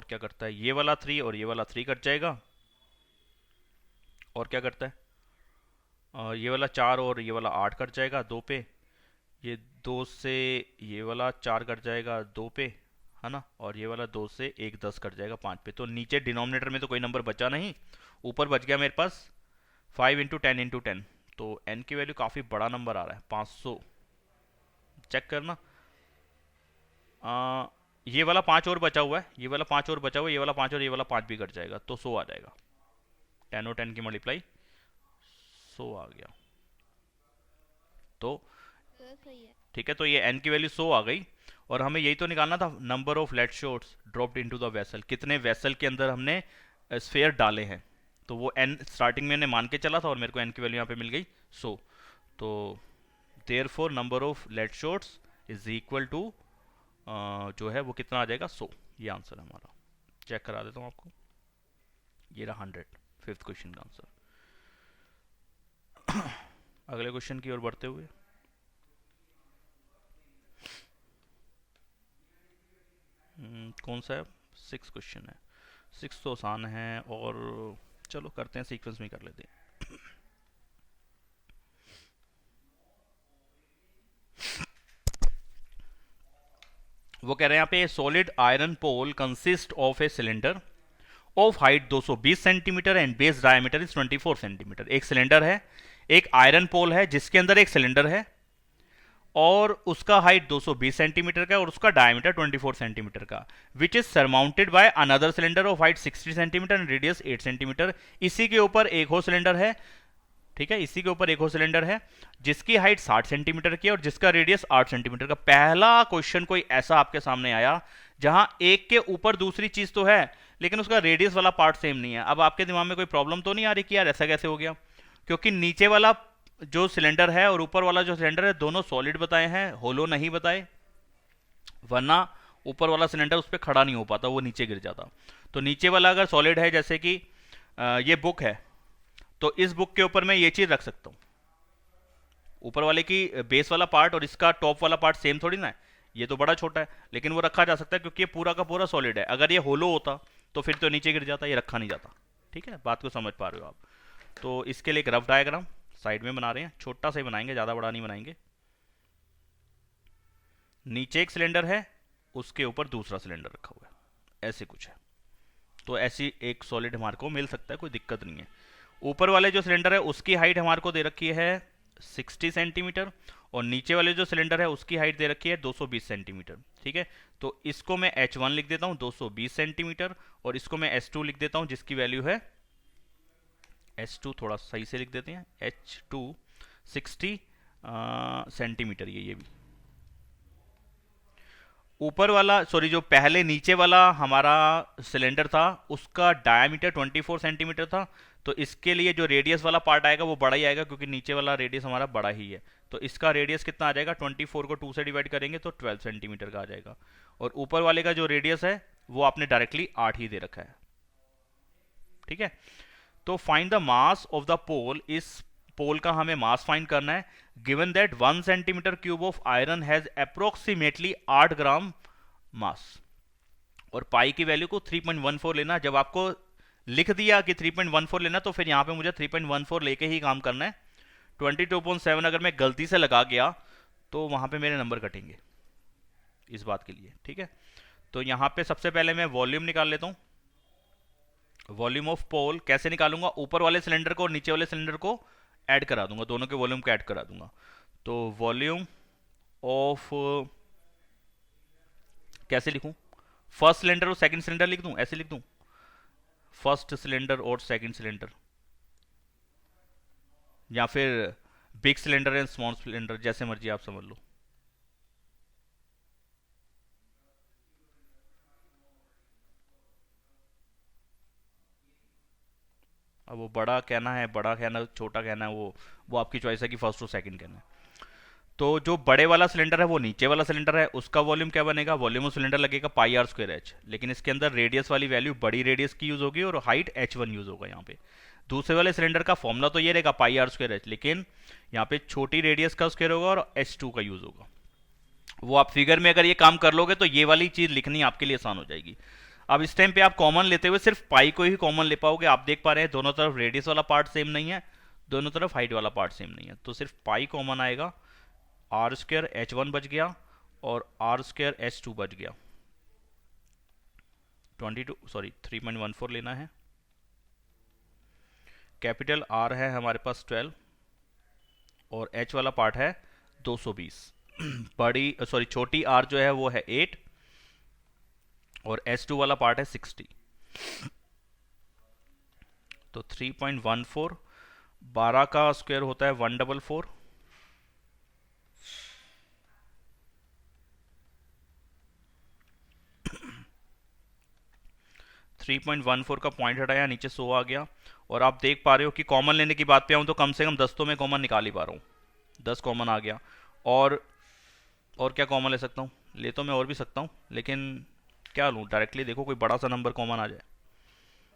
क्या करता है? ये वाला 3 और ये वाला 3 कट जाएगा। और क्या करता है? ये वाला 4 और ये वाला 8 कट जाएगा 2 पे। ये 2 से ये वाला 4 कट जाएगा 2 पे, है ना। और ये वाला 2 से 1 10 कट जाएगा 5 पे। तो नीचे डिनोमिनेटर में तो कोई नंबर बचा नहीं, ऊपर बच गया मेरे पास 5 × 10 × 10। तो n की वैल्यू काफ़ी बड़ा नंबर आ रहा है, 500। चेक करना। ये वाला 5 और बचा हुआ है, ये वाला 5 और बचा हुआ है, ये वाला 5 और ये वाला 5 भी कट जाएगा, तो 100 आ जाएगा। 10 और 10 की मल्टीप्लाई 100 आ गया। तो सही है। ठीक है, तो ये n की वैल्यू 100 आ गई। और हमें यही तो निकालना था, number of lead shots dropped into the vessel, कितने वेसल के अंदर हमने स्फेयर डाले हैं। तो वो n स्टार्टिंग में मैंने मान के चला था और मेरे को n की वैल्यू यहाँ पे मिल गई 100। तो therefore number of lead shots is equal to जो है वो कितना आ जाएगा 100। ये आंसर है हमारा। चेक करा देता हूँ आपको, ये रहा 100, 5th क्वेश्चन का आंसर। अगले क्वेश्चन की ओर बढ़ते हुए, कौन सा है? 6th क्वेश्चन है। 6 तो आसान है, और चलो करते हैं, सीक्वेंस में कर लेते हैं। वो कह रहे हैं यहाँ पे solid iron pole consist of a cylinder of height 220 centimetre and base diameter is 24 centimetre. एक सिलेंडर है, एक आयरन पोल है जिसके अंदर एक सिलेंडर है, और उसका हाइट 220 सेंटीमीटर का और उसका डायमीटर 24 सेंटीमीटर का, which is surmounted by another cylinder of height 60 centimetre and radius 8 centimetre. इसी के ऊपर एक और सिलेंडर है, ठीक है, इसी के ऊपर एक और सिलेंडर है जिसकी हाइट 60 सेंटीमीटर की है और जिसका रेडियस 8 सेंटीमीटर का। पहला क्वेश्चन कोई ऐसा आपके सामने आया जहां एक के ऊपर दूसरी चीज तो है लेकिन उसका रेडियस वाला पार्ट सेम नहीं है। अब आपके दिमाग में कोई प्रॉब्लम तो नहीं आ रही कि यार ऐसा कैसे हो गया, क्योंकि नीचे वाला जो सिलेंडर है और ऊपर वाला जो सिलेंडर है दोनों सॉलिड बताए हैं, होलो नहीं बताए, वरना ऊपर वाला सिलेंडर उस पर खड़ा नहीं हो पाता, वो नीचे गिर जाता। तो नीचे वाला अगर सॉलिड है, जैसे कि ये बुक है, तो इस बुक के ऊपर मैं ये चीज रख सकता हूँ। ऊपर वाले की बेस वाला पार्ट और इसका टॉप वाला पार्ट सेम थोड़ी ना है, ये तो बड़ा छोटा है, लेकिन वो रखा जा सकता है क्योंकि ये पूरा का पूरा सॉलिड है। अगर ये होलो होता तो फिर तो नीचे गिर जाता, ये रखा नहीं जाता। ठीक है, बात को समझ पा रहे हो आप? तो इसके लिए एक रफ डायग्राम साइड में बना रहे हैं, छोटा सा ही बनाएंगे, ज़्यादा बड़ा नहीं बनाएंगे। नीचे एक सिलेंडर है, उसके ऊपर दूसरा सिलेंडर रखा हुआ है, ऐसे कुछ है। तो ऐसी एक सॉलिड हमारे को मिल सकता है, कोई दिक्कत नहीं है। ऊपर वाले जो सिलेंडर है उसकी हाइट हमारे को दे रखी है 60 सेंटीमीटर, और नीचे वाले जो सिलेंडर है उसकी हाइट दे रखी है 220 सेंटीमीटर। ठीक है, तो इसको मैं H1 लिख देता हूँ 220 सेंटीमीटर, और इसको मैं S2 लिख देता हूँ जिसकी वैल्यू है S2, थोड़ा सही से लिख देते हैं, H2 60 सेंटीमीटर। ये भी ऊपर वाला, सॉरी, जो पहले नीचे वाला हमारा सिलेंडर था उसका डायमीटर 24 सेंटीमीटर था, तो इसके लिए जो रेडियस वाला पार्ट आएगा वो बड़ा ही आएगा, क्योंकि नीचे वाला रेडियस हमारा बड़ा ही है। तो इसका रेडियस कितना आ जाएगा, 24 को 2 से डिवाइड करेंगे तो 12 सेंटीमीटर का आ जाएगा। और ऊपर वाले का जो रेडियस है वो आपने डायरेक्टली 8 ही दे रखा है। ठीक है, तो find the mass of the pole, इस पोल का हमें मास फाइंड करना है। Given that 1 centimetre cube of iron has approximately 8 gram mass, और पाई की वैल्यू को 3.14 लेना। जब आपको लिख दिया कि 3.14 लेना, तो फिर यहां पे मुझे 3.14 लेके ही काम करना है। 22.7 अगर मैं गलती से लगा गया तो वहां पे मेरे नंबर कटेंगे, इस बात के लिए। ठीक है, तो यहां पे सबसे पहले मैं वॉल्यूम निकाल लेता हूं। वॉल्यूम ऑफ पोल कैसे निकालूंगा, ऊपर वाले सिलेंडर को और नीचे वाले सिलेंडर को ऐड करा दूंगा, दोनों के वॉल्यूम को ऐड करा दूंगा। तो वॉल्यूम ऑफ, कैसे लिखूं, फर्स्ट सिलेंडर और सेकंड सिलेंडर लिख दूं, ऐसे लिख दूं, फर्स्ट सिलेंडर और सेकंड सिलेंडर, या फिर big cylinder and small cylinder, जैसे मर्जी आप समझ लो। अब वो बड़ा कहना है, बड़ा कहना, छोटा कहना है, वो आपकी चॉइस है कि फर्स्ट और सेकंड कहना है। तो जो बड़े वाला सिलेंडर है वो नीचे वाला सिलेंडर है, उसका वॉल्यूम क्या बनेगा, वॉल्यूम ऑफ सिलेंडर लगेगा पाई आर स्क्वायर एच, लेकिन इसके अंदर रेडियस वाली वैल्यू बड़ी रेडियस की यूज होगी और हाइट H1 यूज होगा यहाँ पे। दूसरे वाले सिलेंडर का फॉर्मूला तो ये रहेगा पाई आर स्क्वायर एच, लेकिन यहाँ पे छोटी रेडियस का स्क्वायर होगा और H2 का यूज होगा। वो आप फिगर में अगर ये काम कर लोगे तो ये वाली चीज लिखनी आपके लिए आसान हो जाएगी। अब इस टाइम पे आप कॉमन लेते हुए सिर्फ पाई को ही कॉमन ले पाओगे। आप देख पा रहे हैं दोनों तरफ रेडियस वाला पार्ट सेम नहीं है, दोनों तरफ हाइट वाला पार्ट सेम नहीं है, तो सिर्फ पाई कॉमन आएगा, आर स्क्वायर H1 बच गया और आर स्क्वायर H2 बच गया। 3.14 लेना है। कैपिटल आर है हमारे पास 12 और H वाला पार्ट है 220। बड़ी, सॉरी, छोटी आर जो है वो है 8 और S2 वाला पार्ट है 60। तो 3.14, 12 का स्क्वायर होता है 144, 3.14 का पॉइंट हटाया, नीचे 100 आ गया। और आप देख पा रहे हो कि कॉमन लेने की बात पे आऊँ तो कम से कम 10 तो मैं कॉमन निकाल ही पा रहा हूँ, 10 कॉमन आ गया। और क्या कॉमन ले सकता हूँ, ले तो मैं और भी सकता हूँ, लेकिन क्या लूँ, डायरेक्टली देखो कोई बड़ा सा नंबर कॉमन आ जाए।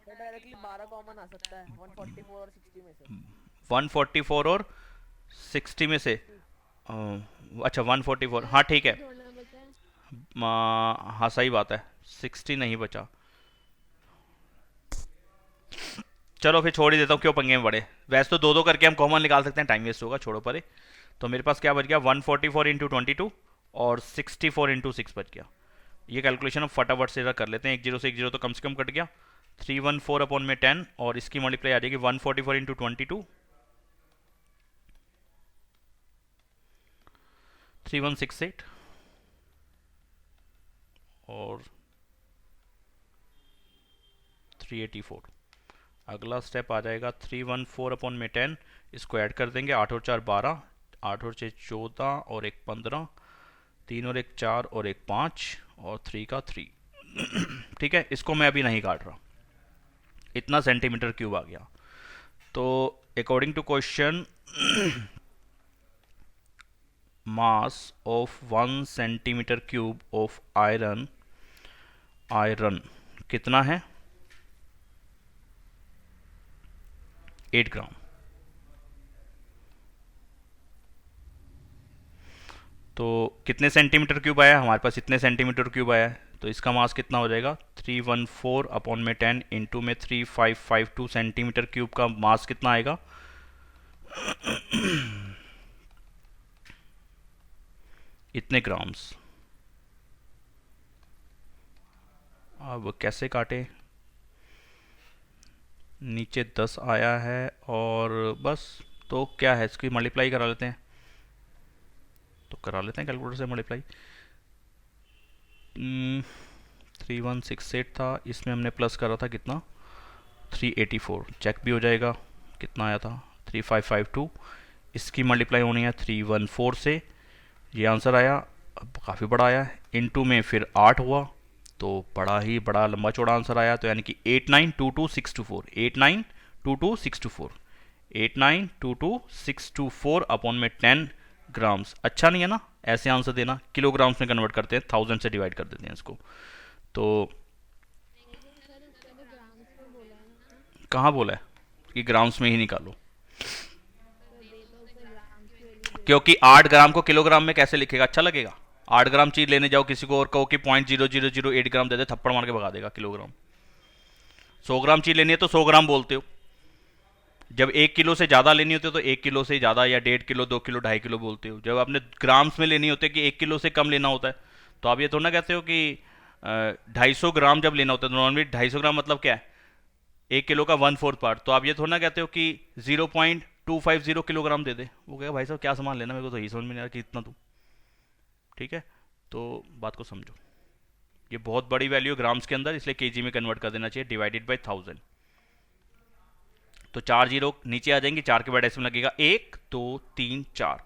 डायरेक्टली 12 कॉमन आ सकता है 144 और 60 में से। 144 और 60 में से, अच्छा 144, हाँ ठीक है, जोड़ना बचा है। हाँ सही बात है, 60 नहीं बचा। चलो फिर छोड़ ही देता हूँ, क्यों पंगे में पड़े। वैसे तो दो दो करके हम कॉमन निकाल सकते हैं, टाइम वेस्ट होगा, छोड़ो परे। तो मेरे पास क्या बच गया, 144 इंटू 22 और 64 इंटू 6 बच गया। ये कैलकुलेशन हम फटाफट से कर लेते हैं, एक जीरो से एक जीरो तो कम से कम कट गया। 314 अपॉन में 10 और इसकी मल्टीप्लाई आ जाएगी 144 इंटू 22, 3168 और 384। अगला स्टेप आ जाएगा 314 अपॉन में 10, इसको ऐड कर देंगे, 8 और 4 12, 8 और 6 14 और एक 15, 3 और एक 4 और एक 5 और 3 का 3, ठीक है, इसको मैं अभी नहीं काट रहा, इतना सेंटीमीटर क्यूब आ गया। तो according to question mass of 1 centimetre cube of iron कितना है? 8 ग्राम। तो कितने सेंटीमीटर क्यूब आया हमारे पास? इतने सेंटीमीटर क्यूब आया है, तो इसका मास कितना हो जाएगा? 314 अपॉन में 10 इंटू में 3552 सेंटीमीटर क्यूब का मास कितना आएगा? इतने ग्राम्स। अब कैसे काटे? नीचे 10 आया है और बस, तो क्या है, इसकी मल्टीप्लाई करा लेते हैं। तो करा लेते हैं कैलकुलेटर से मल्टीप्लाई। 3168 था, इसमें हमने प्लस करा था कितना? 384। चेक भी हो जाएगा कितना आया था, 3552। इसकी मल्टीप्लाई होनी है 314 से, ये आंसर आया। अब काफ़ी बड़ा आया है, इनटू में फिर 8 हुआ, तो बड़ा ही बड़ा लंबा चौड़ा आंसर आया। तो यानी कि 8922624, 8922624, 8922624 अपॉन में 10 ग्राम्स। अच्छा नहीं है ना ऐसे आंसर देना? किलोग्राम्स में कन्वर्ट करते हैं, 1000 से डिवाइड कर देते हैं इसको। तो सर उसका तो ग्राम्स में बोला है ना, कहाँ बोला है कि ग्राम्स में ही निकालो? तो दे दो उसे ग्राम्स की वैल्यू दे। क्योंकि 8 ग्राम को किलोग्राम में कैसे लिखेगा? अच्छा लगेगा? 8 ग्राम चीज लेने जाओ किसी को और कहो कि 0.0008 ग्राम दे दे, थप्पड़ मार के भगा देगा किलोग्राम। 100 ग्राम चीज लेनी है तो 100 ग्राम बोलते हो, जब 1 किलो से ज़्यादा लेनी होती है तो 1 किलो से ज़्यादा, या 1.5 किलो, 2 किलो, 2.5 किलो बोलते हो। जब आपने ग्राम्स में लेनी होती है कि 1 किलो से कम लेना होता है, तो आप ये थोड़ा ना कहते हो कि 250 ग्राम जब लेना होता है। तो नॉर्मली 250 ग्राम मतलब क्या है? 1 किलो का 1/4 पार्ट। तो आप ये थोड़ा ना कहते हो कि 0.250 किलोग्राम दे दे। वो कहेगा भाई साहब क्या सामान लेना, मेरे को तो यही समझ में नहीं आ रहा कि इतना तू। ठीक है, तो बात को समझो, ये बहुत बड़ी वैल्यू है ग्राम्स के अंदर, इसलिए केजी में कन्वर्ट कर देना चाहिए, डिवाइडेड बाई 1000। तो 4 जीरो नीचे आ जाएंगे, 4 के बाद डेसिमल लगेगा 1 2 3 4,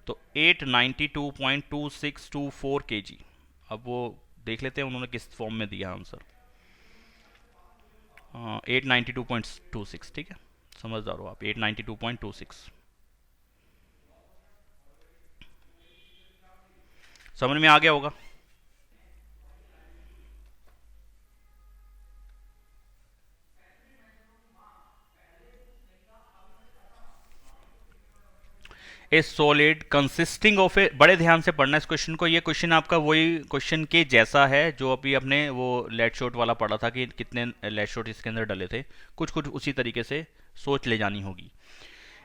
तो 892.2624 kg। अब वो देख लेते हैं उन्होंने किस फॉर्म में दिया आंसर। 892.26, ठीक है, समझदार हो आप। 892.26 समझ में आ गया होगा। ए सॉलिड कंसिस्टिंग ऑफ ए, बड़े ध्यान से पढ़ना इस क्वेश्चन को। ये क्वेश्चन आपका वही क्वेश्चन के जैसा है जो अभी अपने वो लेट शॉट वाला पढ़ा था कि कितने लेट शॉट इसके अंदर डले थे, कुछ कुछ उसी तरीके से सोच ले जानी होगी।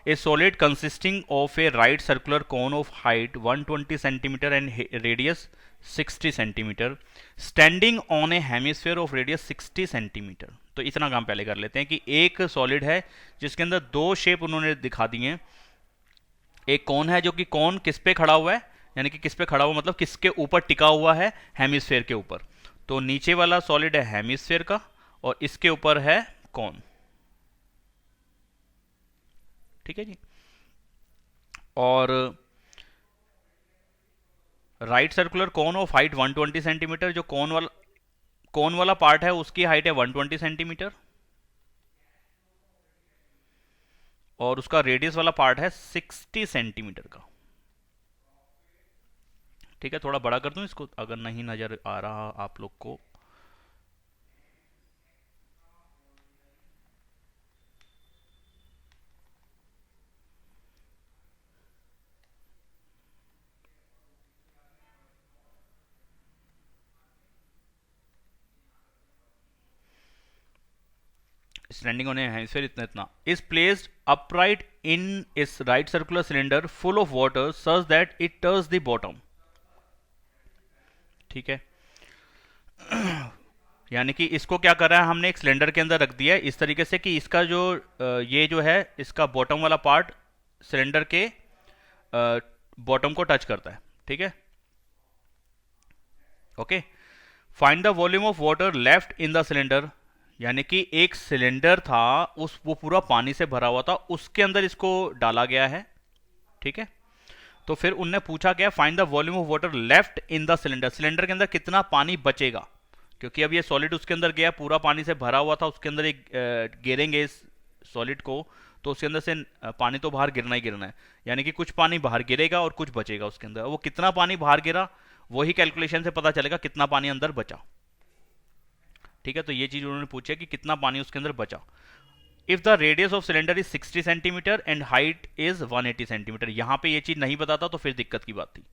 ए solid consisting of A right circular cone of height 120 centimetre and radius 60 centimetre standing on A hemisphere of radius 60 centimetre. तो इतना काम पहले कर लेते हैं कि एक सॉलिड है जिसके अंदर दो शेप उन्होंने दिखा दी हैं। एक कौन है जो कि कौन किस पे खड़ा हुआ है, यानी कि किस पे खड़ा हुआ मतलब किसके ऊपर टिका हुआ है? हेमिस्फीयर के ऊपर। तो नीचे वाला सॉलिड है हेमिस्फीयर का और इसके ऊपर है कौन। ठीक है जी। और right circular cone of height 120 centimetre, जो कोन वाला पार्ट है उसकी हाइट है 120 सेंटीमीटर और उसका रेडियस वाला पार्ट है 60 सेंटीमीटर का। ठीक है, थोड़ा बड़ा कर दूं इसको अगर नहीं नजर आ रहा आप लोग को। स्टैंडिंग ऑन ए हेमिस्फीयर इतना इतना इज प्लेस्ड अपराइट इन इस right circular cylinder full of water such that it touch the bottom. ठीक है, यानी कि इसको क्या कर रहा है, हमने एक सिलेंडर के अंदर रख दिया है इस तरीके से कि इसका जो ये जो है इसका बॉटम वाला पार्ट सिलेंडर के बॉटम को टच करता है। ठीक है, okay. Find the volume of water left in the cylinder, यानी कि एक सिलेंडर था उस वो पूरा पानी से भरा हुआ था, उसके अंदर इसको डाला गया है। ठीक है, तो फिर उनने पूछा क्या, find the volume of water left in the cylinder, cylinder के अंदर कितना पानी बचेगा, क्योंकि अब ये सॉलिड उसके अंदर गया, पूरा पानी से भरा हुआ था, उसके अंदर एक गिरेंगे इस सॉलिड को, तो उसके अंदर से पानी तो बाहर गिरना ही गिरना है, यानी कि कुछ पानी बाहर गिरेगा और कुछ बचेगा उसके अंदर। वो कितना पानी बाहर गिरा वही कैलकुलेशन से पता चलेगा कितना पानी अंदर बचा। ठीक है, तो ये चीज उन्होंने पूछा कि कितना पानी उसके अंदर बचा। If the radius of cylinder is 60 centimetre and height is 180 centimetre, यहां पे ये चीज नहीं बताता तो फिर दिक्कत की बात थी।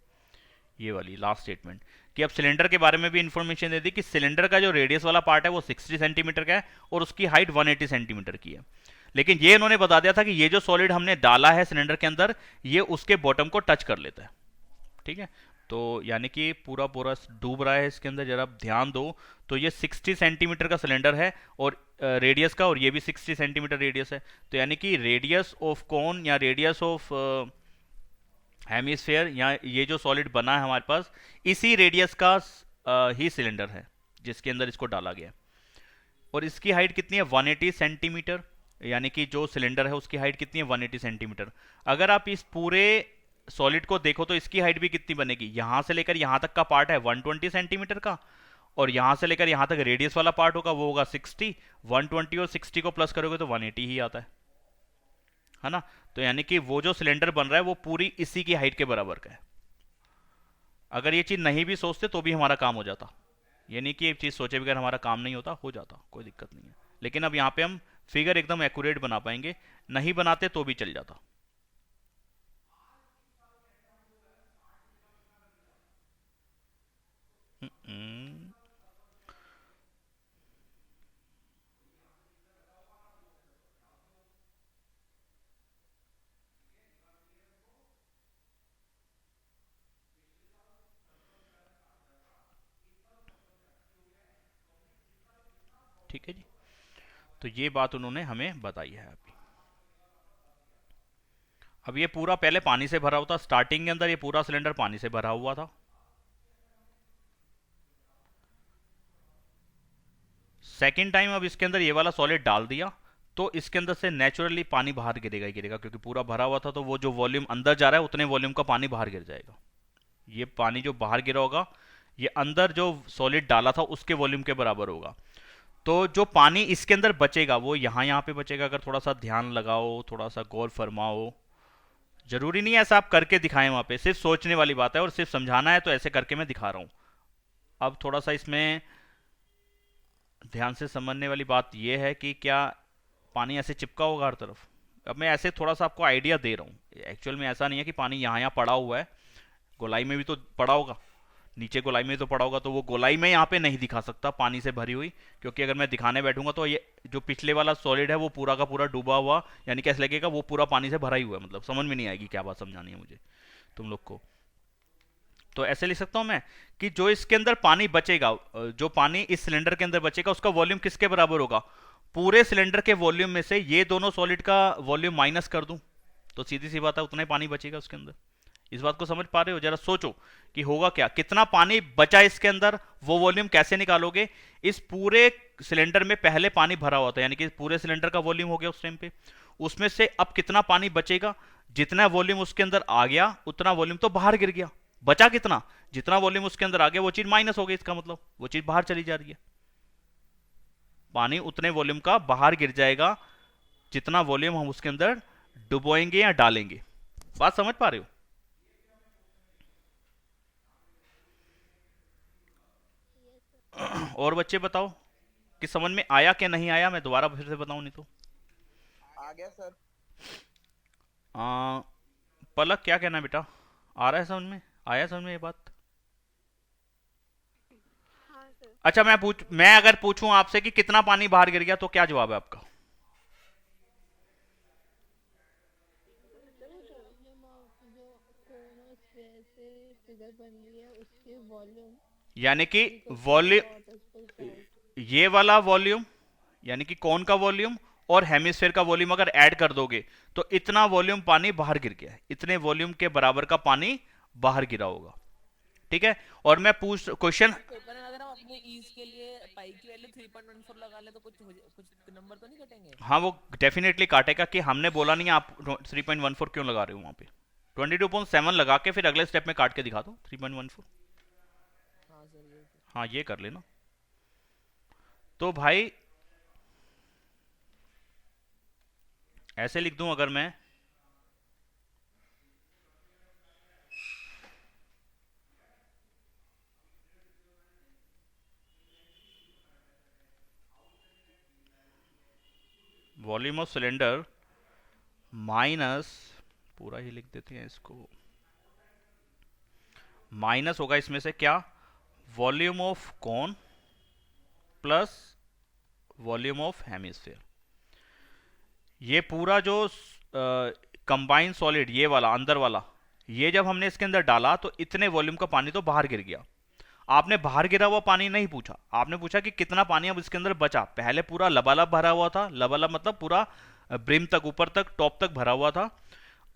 ये वाली लास्ट स्टेटमेंट कि अब सिलेंडर के बारे में भी इंफॉर्मेशन दे दी कि सिलेंडर का जो रेडियस वाला पार्ट है वो 60 सेंटीमीटर का है और उसकी हाइट 180 सेंटीमीटर की है। लेकिन ये इन्होंने बता दिया था कि ये जो सॉलिड हमने डाला है सिलेंडर के अंदर ये उसके बॉटम को टच कर लेता है। ठीक है, तो यानी कि पूरा पूरा डूब रहा है इसके अंदर। जरा आप ध्यान दो, तो ये 60 सेंटीमीटर का सिलेंडर है और रेडियस का, और ये भी 60 सेंटीमीटर रेडियस है। तो यानी कि रेडियस ऑफ कोन या रेडियस ऑफ हेमिस्फेयर, या ये जो सॉलिड बना है हमारे पास इसी रेडियस का ही सिलेंडर है जिसके अंदर इसको डाला गया। और इसकी हाइट कितनी है? 180 सेंटीमीटर, यानी कि जो सिलेंडर है उसकी हाइट कितनी है? 180 सेंटीमीटर। अगर आप इस पूरे सॉलिड को देखो तो इसकी हाइट भी कितनी बनेगी? यहां से लेकर यहां तक का पार्ट है 120 सेंटीमीटर का, और यहां से लेकर यहां तक रेडियस वाला पार्ट होगा वो होगा 60। 120 और 60 को प्लस करोगे तो 180 ही आता है ना। तो यानी कि वो जो सिलेंडर बन रहा है वो पूरी इसी की हाइट के बराबर का है। अगर ये चीज नहीं भी सोचते तो भी हमारा काम हो जाता, यानी कि एक चीज सोचे बगैर हमारा काम नहीं होता, हो जाता, कोई दिक्कत नहीं है। लेकिन अब यहाँ पे हम फिगर एकदम एक्यूरेट बना पाएंगे, नहीं बनाते तो भी चल जाता। ठीक है जी, तो ये बात उन्होंने हमें बताई है अभी। अब ये पूरा पहले पानी से भरा हुआ था, स्टार्टिंग के अंदर ये पूरा सिलेंडर पानी से भरा हुआ था। सेकेंड टाइम अब इसके अंदर ये वाला सॉलिड डाल दिया तो इसके अंदर से नेचुरली पानी बाहर गिरेगा ही गिरेगा, क्योंकि पूरा भरा हुआ था। तो वो जो वॉल्यूम अंदर जा रहा है उतने वॉल्यूम का पानी बाहर गिर जाएगा। ये पानी जो बाहर गिरा होगा ये अंदर जो सॉलिड डाला था उसके वॉल्यूम के बराबर होगा। तो जो पानी इसके अंदर बचेगा वो यहाँ पे बचेगा। अगर थोड़ा सा ध्यान लगाओ, थोड़ा सा गौर फरमाओ, जरूरी नहीं है ऐसा आप करके दिखाएं, वहां पे सिर्फ सोचने वाली बात है और सिर्फ समझाना है, तो ऐसे करके मैं दिखा रहा हूं। अब थोड़ा सा इसमें ध्यान से समझने वाली बात यह है कि क्या पानी ऐसे चिपका होगा हर तरफ? अब मैं ऐसे थोड़ा सा आपको आइडिया दे रहा हूँ, एक्चुअल में ऐसा नहीं है कि पानी यहाँ पड़ा हुआ है, गोलाई में भी तो पड़ा होगा, नीचे गोलाई में तो पड़ा होगा, तो वो गोलाई में यहाँ पे नहीं दिखा सकता पानी से भरी हुई, क्योंकि अगर मैं दिखाने बैठूंगा तो ये जो पिछले वाला सॉलिड है वो पूरा का पूरा डूबा हुआ, यानी कैसे लगेगा वो पूरा पानी से भरा ही हुआ है। मतलब समझ में नहीं आएगी क्या बात समझानी है मुझे तुम लोग को। तो ऐसे लिख सकता हूं मैं कि जो इसके अंदर पानी बचेगा, जो पानी इस सिलेंडर के अंदर बचेगा उसका वॉल्यूम किसके बराबर होगा? पूरे सिलेंडर के वॉल्यूम में से ये दोनों सॉलिड का वॉल्यूम माइनस कर दूं तो सीधी सी बात है उतना ही पानी बचेगा उसके अंदर। इस बात को समझ पा रहे हो? जरा सोचो कि होगा क्या, कितना पानी बचा इसके अंदर, वो वॉल्यूम कैसे निकालोगे? इस पूरे सिलेंडर में पहले पानी भरा हुआ था, यानी कि पूरे सिलेंडर का वॉल्यूम हो गया उस टाइम पे, उसमें से अब कितना पानी बचेगा? जितना वॉल्यूम उसके अंदर आ गया उतना वॉल्यूम तो बाहर गिर गया, बचा कितना? जितना वॉल्यूम उसके अंदर आ गया वो चीज माइनस हो गई, इसका मतलब वो चीज बाहर चली जा रही है। पानी उतने वॉल्यूम का बाहर गिर जाएगा जितना वॉल्यूम हम उसके अंदर डुबोएंगे या डालेंगे। बात समझ पा रहे हो? और बच्चे बताओ कि समझ में आया क्या नहीं आया? मैं दोबारा फिर से बताऊं नहीं तो। आ गया सर। पलक क्या कहना है बेटा, आ रहा है समझ में? आया समझ में ये बात? हाँ सर। अच्छा मैं अगर पूछूं आपसे कि कितना पानी बाहर गिर गया तो क्या जवाब है आपका? वॉल्यूम ऑफ जो कोनोस्फेयर से फिगर बन रही है उसके वॉल्यूम यानी कि वॉल्यूम, ये वाला वॉल्यूम यानी कि कौन का वॉल्यूम और हेमिस्फेयर का वॉल्यूम अगर ऐड कर दोगे तो इतना वॉल्यूम पानी बाहर गिर गया है, इतने वॉल्यूम के बराबर का पानी बाहर गिरा होगा। ठीक है, और मैं क्वेश्चन पेपर में अगर हम अपने ईज के लिए पाई की वैल्यू 3.14 लगा ले तो कुछ नंबर तो नहीं कटेंगे? हाँ वो डेफिनेटली काटेगा, कि हमने बोला नहीं आप 3.14 क्यों लगा रहे हो वहां पे। 22.7 लगा के फिर अगले स्टेप में काट के दिखा दो 3.14। हाँ सर ये हाँ ये कर लेना। तो भाई ऐसे लिख दूं अगर मैं, वॉल्यूम ऑफ सिलेंडर माइनस, पूरा ही लिख देते हैं इसको, माइनस होगा इसमें से क्या, volume of cone plus volume of hemisphere. ये पूरा जो कंबाइंड सॉलिड ये वाला अंदर वाला, ये जब हमने इसके अंदर डाला तो इतने वॉल्यूम का पानी तो बाहर गिर गया। आपने बाहर गिरा हुआ पानी नहीं पूछा, आपने पूछा कि कितना पानी अब इसके अंदर बचा। पहले पूरा लबालब भरा हुआ था, लबालब मतलब पूरा ब्रिम तक, ऊपर तक, टॉप तक भरा हुआ था।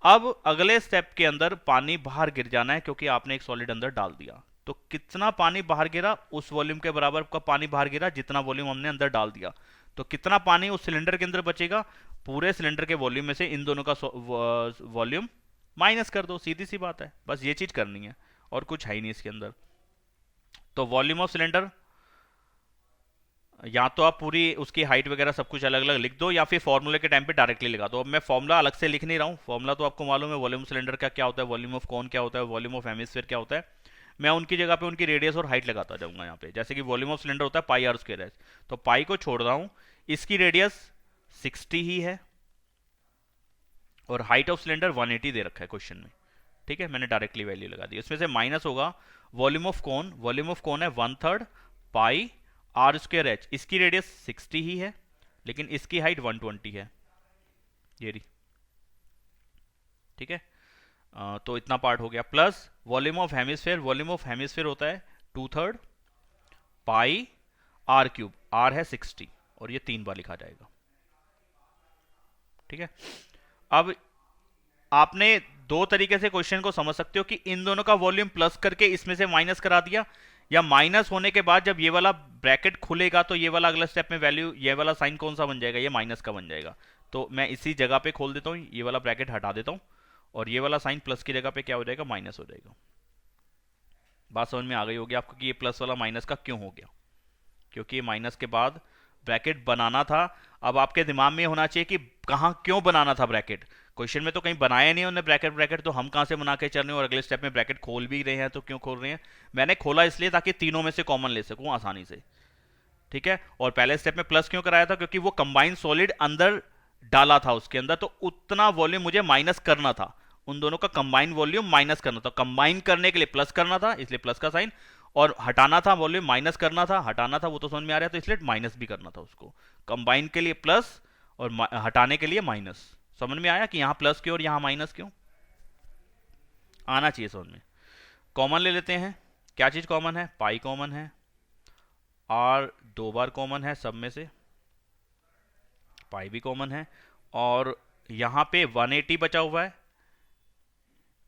अब अगले स्टेप के अंदर पानी बाहर गिर जाना है क्योंकि आपने एक सॉलिड अंदर डाल दिया। तो कितना पानी बाहर गिरा, उस वॉल्यूम के बराबर का पानी बाहर गिरा जितना वॉल्यूम हमने अंदर डाल दिया। तो कितना पानी उस सिलेंडर के अंदर बचेगा, पूरे सिलेंडर के वॉल्यूम में से इन दोनों का वॉल्यूम माइनस कर दो, सीधी सी बात है। बस ये चीज करनी है और कुछ है ही नहीं इसके अंदर। तो वॉल्यूम ऑफ सिलेंडर, या तो आप पूरी उसकी हाइट वगैरह सब कुछ अलग अलग लिख दो या फिर फॉर्मूले के टाइम पे डायरेक्टली लगा दो। अब मैं फॉर्मूला अलग से लिख नहीं रहा हूँ, फॉर्मूला तो आपको मालूम है, वॉल्यूम सिलेंडर का क्या होता है, वॉल्यूम ऑफ कौन क्या होता है, वॉल्यूम ऑफ हेमिस्फीयर क्या होता है। मैं उनकी जगह पे उनकी रेडियस और हाइट लगाता जाऊंगा यहाँ पे। जैसे कि वॉल्यूम ऑफ सिलेंडर होता है पाई आर स्क्वायर है, तो पाई को छोड़ रहा हूँ, इसकी रेडियस 60 ही है और हाइट ऑफ सिलेंडर 180 दे रखा है क्वेश्चन में। ठीक है, मैंने डायरेक्टली वैल्यू लगा दी। इसमें से माइनस होगा वॉल्यूम ऑफ कौन, वॉल्यूम ऑफ कौन है 1/3 पाई आर स्क्वायर एच, इसकी रेडियस 60 ही है लेकिन इसकी हाइट 120 है, ये रही। ठीक है, तो इतना पार्ट हो गया। Plus volume of hemisphere, volume of hemisphere होता है 2/3 पाई आर क्यूब, आर है 60 और ये 3 बार लिखा जाएगा। ठीक है, अब आपने दो तरीके से क्वेश्चन को समझ सकते हो कि इन दोनों का वॉल्यूम प्लस करके इसमें से माइनस करा दिया, या माइनस होने के बाद जब ये वाला ब्रैकेट खुलेगा तो ये वाला अगला स्टेप में वैल्यू, ये वाला साइन कौन सा बन जाएगा, ये माइनस का बन जाएगा। तो मैं इसी जगह पे खोल देता हूँ, ये वाला ब्रैकेट हटा देता हूँ और ये वाला साइन प्लस की जगह पे क्या हो जाएगा, माइनस हो जाएगा। बात समझ में आ गई होगी आपको कि ये प्लस वाला माइनस का क्यों हो गया, क्योंकि माइनस के बाद ब्रैकेट बनाना था। अब आपके दिमाग में होना चाहिए कि कहाँ क्यों बनाना था ब्रैकेट। क्वेश्चन में तो कहीं बनाया नहीं उन्होंने ब्रैकेट, तो हम कहाँ से बना के चल रहे हैं और अगले स्टेप में ब्रैकेट खोल भी रहे हैं, तो क्यों खोल रहे हैं। मैंने खोला इसलिए ताकि तीनों में से कॉमन ले सकूं आसानी से। ठीक है, और पहले स्टेप में प्लस क्यों कराया था, क्योंकि वो कंबाइंड सॉलिड अंदर डाला था उसके अंदर, तो उतना वॉल्यूम मुझे माइनस करना था, उन दोनों का कंबाइंड वॉल्यूम माइनस करना था। कंबाइन करने के लिए प्लस करना था, इसलिए प्लस का साइन, और हटाना था वॉल्यूम, माइनस करना था, हटाना था, वो तो समझ में आ रहा है, तो इसलिए माइनस भी करना था उसको। कंबाइन के लिए प्लस और हटाने के लिए माइनस। समझ में आया कि यहां प्लस क्यों और यहां माइनस क्यों, आना चाहिए समझ में। कॉमन ले लेते हैं, क्या चीज कॉमन है, पाई कॉमन है, आर 2 बार कॉमन है सब में से, पाई भी कॉमन है, और यहां पे 180 बचा हुआ है,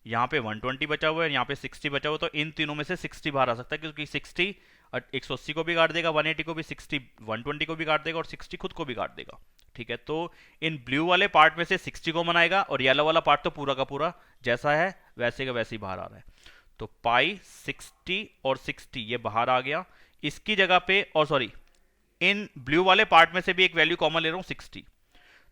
यहाँ पे 120 बचा हुआ है, यहाँ पे 60 बचा हुआ है, तो इन तीनों में से 60 बाहर आ सकता है, क्योंकि 60 180 को भी काट देगा, 180 को भी, 60 120 को भी काट देगा और 60 खुद को भी काट देगा। ठीक है, तो इन ब्लू वाले पार्ट में से 60 को बनाएगा और येलो वाला पार्ट तो पूरा का पूरा जैसा है वैसे का वैसे ही बाहर आ रहा है। तो पाई 60 और 60 ये बाहर आ गया, इसकी जगह पे, और सॉरी इन ब्लू वाले पार्ट में से भी एक वैल्यू कॉमन ले रहा हूँ 60।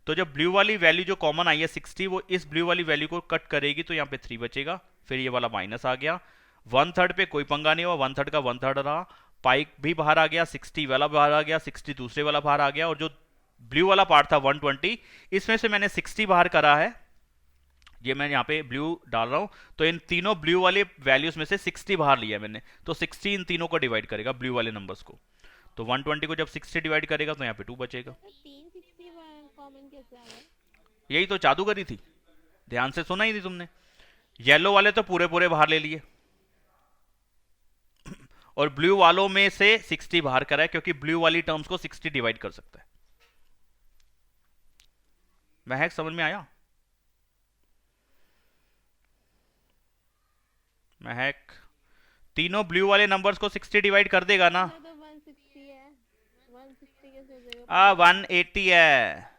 तो जब ब्लू वाली वैल्यू जो कॉमन आई है 60, वो इस ब्लू वाली वैल्यू को कट करेगी, तो यहाँ पे 3 बचेगा, फिर ये वाला माइनस आ गया। 1/3 पे कोई पंगा नहीं हुआ, 1/3 का 1/3 रहा, पाई भी बाहर आ गया, 60 वाला बाहर आ गया, 60 दूसरे वाला बाहर आ गया, और जो ब्लू वाला पार्ट था 120, इसमें से मैंने 60 बाहर करा है, ये मैं यहाँ पे ब्लू डाल रहा हूँ, तो इन तीनों ब्लू वाले वैल्यूज में से 60 बाहर लिया मैंने, तो 60 इन तीनों को डिवाइड करेगा ब्लू वाले नंबर्स को, तो 120 को जब 60 डिवाइड करेगा तो यहाँ पे 2 बचेगा। तो 360 कॉमन कैसे आ गया? यही तो जादूगरी थी, ध्यान से सुना ही नहीं तुमने। येलो वाले तो पूरे पूरे बाहर ले लिए और ब्लू वालों में से 60 बाहर करा है, क्योंकि ब्लू वाली टर्म्स को 60 डिवाइड कर सकता है। महक समझ में आया? महक तीनों ब्लू वाले नंबर्स को 60 डिवाइड कर देगा ना? तो 160 है, 160 कैसे हो जाएगा? 180 है।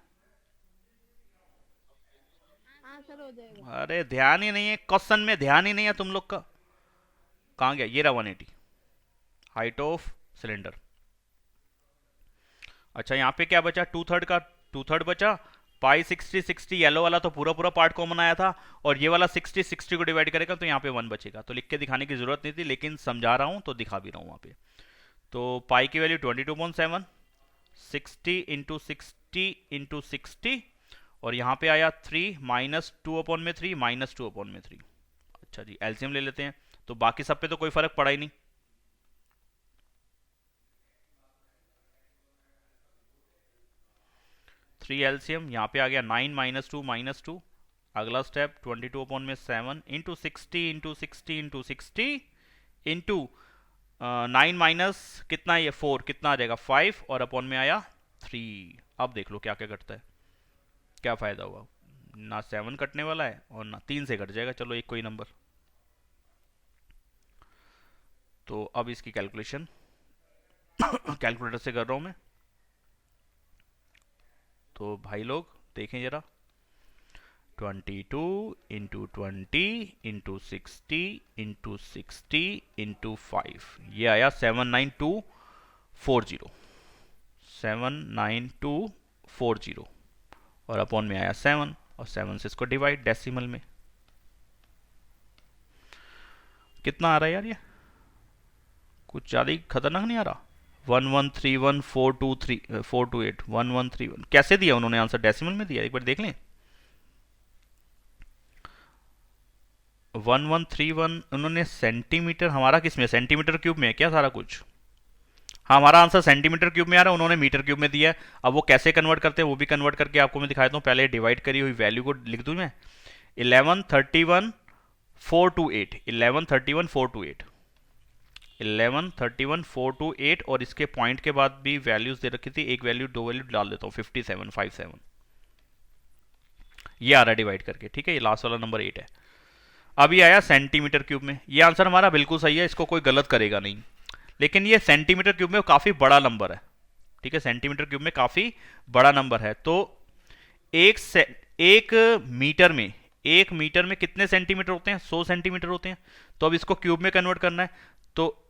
आंसर हो जाएगा। अरे ध्यान ही नहीं है, क्वेश्चन में ध्यान ही नहीं है तुम लोग का। कहां गया? ये रहा 180 हाइट ऑफ सिलेंडर। अच्छा यहाँ पे क्या बचा, टू थर्ड का टू थर्ड बचा, पाई 60 60 येलो वाला तो पूरा पूरा पार्ट कॉमन आया था, और ये वाला 60 60 को डिवाइड करेगा तो यहाँ पे 1 बचेगा। तो लिख के दिखाने की जरूरत नहीं थी, लेकिन समझा रहा हूँ तो दिखा भी रहा हूँ वहाँ पे। तो पाई की वैल्यू 22.7, 60 इंटू 60, और यहाँ पे आया 3 माइनस 2/3 माइनस 2/3। अच्छा जी, एलसीएम ले लेते हैं, तो बाकी सब पे तो कोई फर्क पड़ा ही नहीं। 3 एलसीएम यहाँ पे आ गया 9 माइनस टू, अगला स्टेप 22/7 इंटू 60 इंटू 9 माइनस कितना, ये 4, कितना आ जाएगा 5, और अपॉन में आया 3। अब देख लो क्या क्या कटता है, क्या फायदा हुआ, ना 7 कटने वाला है और ना 3 से कट जाएगा, चलो एक कोई नंबर। तो अब इसकी कैलकुलेशन कैलकुलेटर से कर रहा हूं मैं। तो भाई लोग देखें जरा, 22 इंटू 20 इंटू 60 इंटू 60 इंटू 5, ये आया 79240, 79240, और अपॉन में आया 7, और 7 से इसको डिवाइड डेसिमल में। कितना आ रहा है यार, ये कुछ ज़्यादा ही खतरनाक नहीं आ रहा। 1131,428 1131 कैसे दिया उन्होंने आंसर, डेसिमल में दिया, एक बार देख लें। 1131 उन्होंने सेंटीमीटर, हमारा किस में, सेंटीमीटर क्यूब में है क्या सारा कुछ। हाँ, हमारा आंसर सेंटीमीटर क्यूब में आ रहा है, उन्होंने मीटर क्यूब में दिया है। अब वो कैसे कन्वर्ट करते हैं वो भी कन्वर्ट करके आपको मैं दिखाता हूँ। पहले डिवाइड करी हुई वैल्यू को लिख दूँ मैं, 1131,428 1131,428, और इसके पॉइंट के बाद भी वैल्यूज दे रखी थी, एक वैल्यू दो वैल्यू डाल देता हूँ, 5757 ये आ रहा है डिवाइड करके, ठीक है। ये लास्ट वाला नंबर 8 है। अब ये आया सेंटीमीटर क्यूब में, ये आंसर हमारा बिल्कुल सही है, इसको कोई गलत करेगा नहीं। लेकिन ये सेंटीमीटर क्यूब में काफी बड़ा नंबर है, ठीक है, सेंटीमीटर क्यूब में काफी बड़ा नंबर है। तो एक मीटर में कितने सेंटीमीटर होते हैं, 100 सेंटीमीटर होते हैं। तो अब इसको क्यूब में कन्वर्ट करना है, तो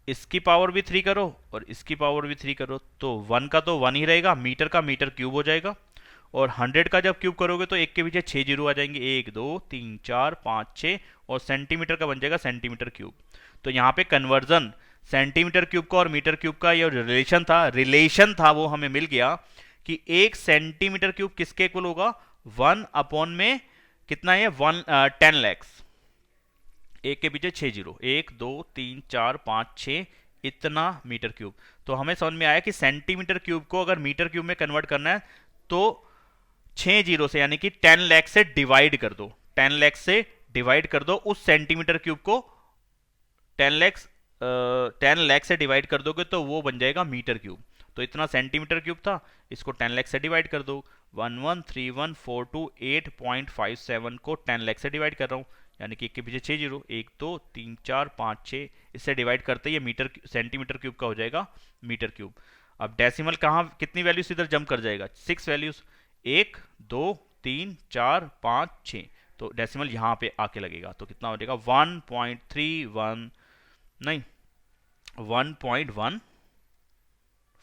इसकी पावर भी 3 करो और इसकी पावर भी 3 करो, तो 1 का तो 1 ही रहेगा, मीटर का मीटर क्यूब हो जाएगा, और 100 का जब क्यूब करोगे तो एक के पीछे 6 जीरो आ जाएंगे, 1 2 3 4 5 6, और सेंटीमीटर का बन जाएगा सेंटीमीटर क्यूब। तो यहाँ पे कन्वर्जन सेंटीमीटर क्यूब का और मीटर क्यूब का ये रिलेशन था वो हमें मिल गया कि 1 सेंटीमीटर क्यूब किसके इक्वल होगा, 1 अपॉन में कितना है, 10 लैक्स, एक के पीछे 6 जीरो, 1 2 3 4 5 6, इतना मीटर क्यूब। तो हमें समझ में आया कि सेंटीमीटर क्यूब को अगर मीटर क्यूब में कन्वर्ट करना है तो 6 जीरो से, यानी कि 10 लाख से डिवाइड कर दो, 10 लाख से डिवाइड कर दो उस सेंटीमीटर क्यूब को, 10 लाख से डिवाइड कर दोगे तो वो बन जाएगा मीटर क्यूब। तो इतना सेंटीमीटर क्यूब था, इसको 10 लाख से डिवाइड कर दो, 1131,428.57 को 10 लाख से डिवाइड कर रहा हूँ, यानी कि एक के पीछे 6 जीरो, 1 2 3 4 5 6, इससे डिवाइड करते ही ये मीटर सेंटीमीटर क्यूब का हो जाएगा मीटर क्यूब। अब डेसिमल कहाँ, कितनी वैल्यूज इधर जंप कर जाएगा, 6 वैल्यूज, 1 2 3 4 5 6, तो डेसिमल यहाँ पे आके लगेगा, तो कितना हो जाएगा 1.31, नहीं 1.1,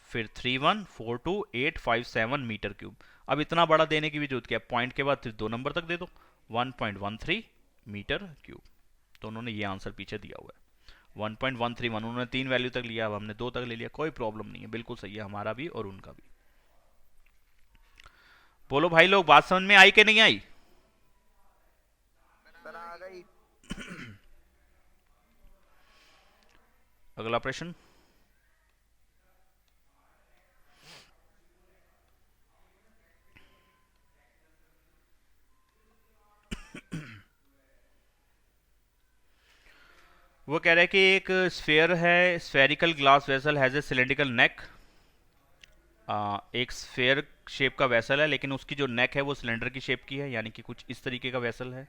फिर 3142857 मीटर क्यूब। अब इतना बड़ा देने की भी जरूरत क्या, पॉइंट के बाद फिर 2 नंबर तक दे दो, 1.13 मीटर क्यूब। तो उन्होंने ये आंसर पीछे दिया हुआ है 1.131, उन्होंने 3 वैल्यू तक लिया, अब हमने 2 तक ले लिया, कोई प्रॉब्लम नहीं है, बिल्कुल सही है हमारा भी और उनका भी। बोलो भाई लोग, बात समझ में आई कि नहीं आई। सर आ गई। अगला प्रश्न, वो कह रहा है कि एक स्फेयर है, spherical glass vessel has a cylindrical neck. एक स्फेयर शेप का वेसल है, लेकिन उसकी जो नेक है वो सिलेंडर की शेप की है, यानी कि कुछ इस तरीके का वेसल है।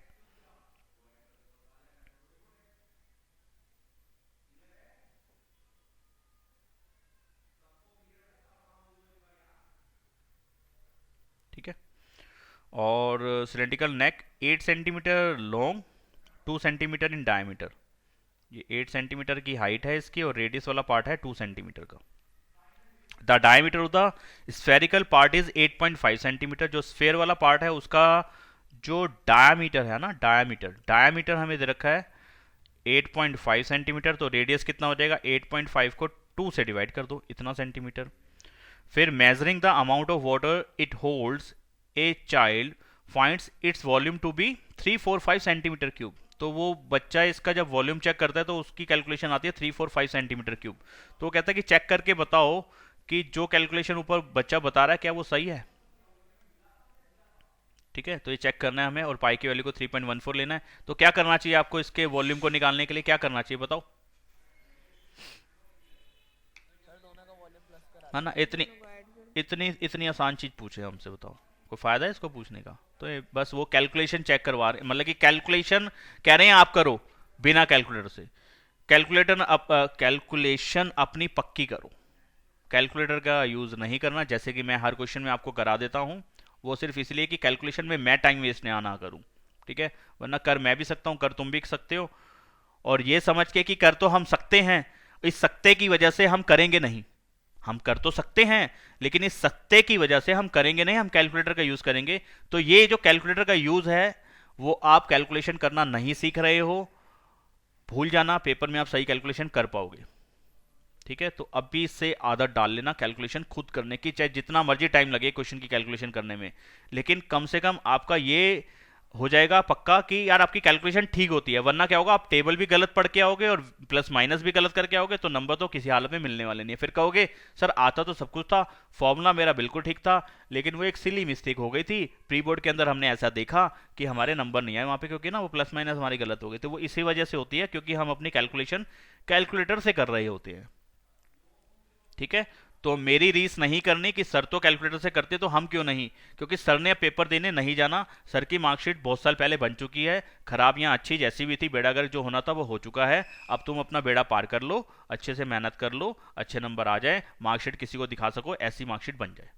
ठीक है, और cylindrical neck 8 centimetre long, 2 centimetre in diameter. ये 8 सेंटीमीटर की हाइट है इसकी, और रेडियस वाला पार्ट है 2 सेंटीमीटर का। The diameter of the spherical part is 8.5 centimetre. जो स्फेयर वाला पार्ट है उसका जो डायमीटर है ना, डायमीटर हमें दे रखा है 8.5 सेंटीमीटर। तो रेडियस कितना हो जाएगा, 8.5 को 2 से डिवाइड कर दो, इतना सेंटीमीटर। फिर measuring the amount of water it holds, a child finds its volume to be 345 centimetre cube. तो वो बच्चा इसका जब वॉल्यूम चेक करता है तो उसकी कैलकुलेशन आती है 345 सेंटीमीटर क्यूब। तो वो कहता है कि चेक करके बताओ कि जो कैलकुलेशन ऊपर बच्चा बता रहा है क्या वो सही है। ठीक है, तो ये चेक करना है हमें और पाई की वैल्यू को 3.14 लेना है। तो क्या करना चाहिए आपको इसके वॉल्यूम को निकालने के लिए, क्या करना चाहिए बताओ। सर दोनों का वॉल्यूम प्लस करा है ना, इतनी इतनी इतनी आसान चीज पूछे हमसे, बताओ कोई फायदा है इसको पूछने का। तो ये बस वो कैलकुलेशन चेक करवा रहे, मतलब कि कैलकुलेशन कह रहे हैं आप करो बिना कैलकुलेटर से। कैलकुलेशन अपनी पक्की करो, कैलकुलेटर का यूज नहीं करना, जैसे कि मैं हर क्वेश्चन में आपको करा देता हूं। वो सिर्फ इसलिए कि कैलकुलेशन में मैं टाइम वेस्ट ना करूं, ठीक है। वरना कर मैं भी सकता हूं, कर तुम भी सकते हो। और ये समझ के कि कर तो हम सकते हैं, इस सकते की वजह से हम करेंगे नहीं। हम कर तो सकते हैं लेकिन इस सकते की वजह से हम करेंगे नहीं, हम कैलकुलेटर का यूज करेंगे। तो ये जो कैलकुलेटर का यूज है वो आप कैलकुलेशन करना नहीं सीख रहे हो, भूल जाना, पेपर में आप सही कैलकुलेशन कर पाओगे। ठीक है, तो अभी से आदत डाल लेना कैलकुलेशन खुद करने की, चाहे जितना मर्जी टाइम लगे क्वेश्चन की कैलकुलेशन करने में, लेकिन कम से कम आपका ये हो जाएगा पक्का कि यार आपकी कैलकुलेशन ठीक होती है। वरना क्या होगा, आप टेबल भी गलत पढ़ के आओगे और प्लस माइनस भी गलत करके आओगे, तो नंबर तो किसी हालत में मिलने वाले नहीं है। फिर कहोगे सर आता तो सब कुछ था, फॉर्मूला मेरा बिल्कुल ठीक था, लेकिन वो एक सिली मिस्टेक हो गई थी, प्री बोर्ड के अंदर हमने ऐसा देखा कि हमारे नंबर नहीं आए वहां पे, क्योंकि ना वो प्लस माइनस हमारी गलत हो गई। तो वो इसी वजह से होती है क्योंकि हम अपनी कैलकुलेशन कैलकुलेटर से कर रहे होते हैं। ठीक है, तो मेरी रीस नहीं करनी कि सर तो कैलकुलेटर से करते तो हम क्यों नहीं, क्योंकि सर ने पेपर देने नहीं जाना। सर की मार्कशीट बहुत साल पहले बन चुकी है, खराब या अच्छी जैसी भी थी, बेड़ागर जो होना था वो हो चुका है। अब तुम अपना बेड़ा पार कर लो, अच्छे से मेहनत कर लो, अच्छे नंबर आ जाए, मार्कशीट किसी को दिखा सको, ऐसी मार्कशीट बन जाए।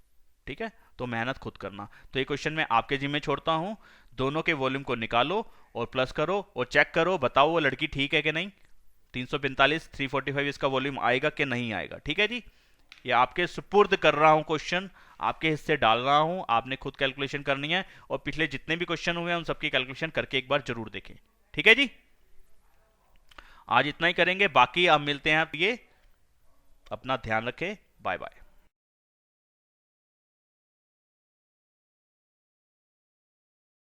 ठीक है, तो मेहनत खुद करना। तो ये क्वेश्चन मैं आपके जिम्मे छोड़ता हूं, दोनों के वॉल्यूम को निकालो और प्लस करो और चेक करो, बताओ वो लड़की ठीक है कि नहीं, 345 345 इसका वॉल्यूम आएगा कि नहीं आएगा। ठीक है जी, ये आपके सुपुर्द कर रहा हूं क्वेश्चन, आपके हिस्से डाल रहा हूं, आपने खुद कैलकुलेशन करनी है और पिछले जितने भी क्वेश्चन हुए हैं उन सबकी कैलकुलेशन करके एक बार जरूर देखें। ठीक है जी, आज इतना ही करेंगे, बाकी आप मिलते हैं। ये अपना ध्यान रखें, बाय बाय।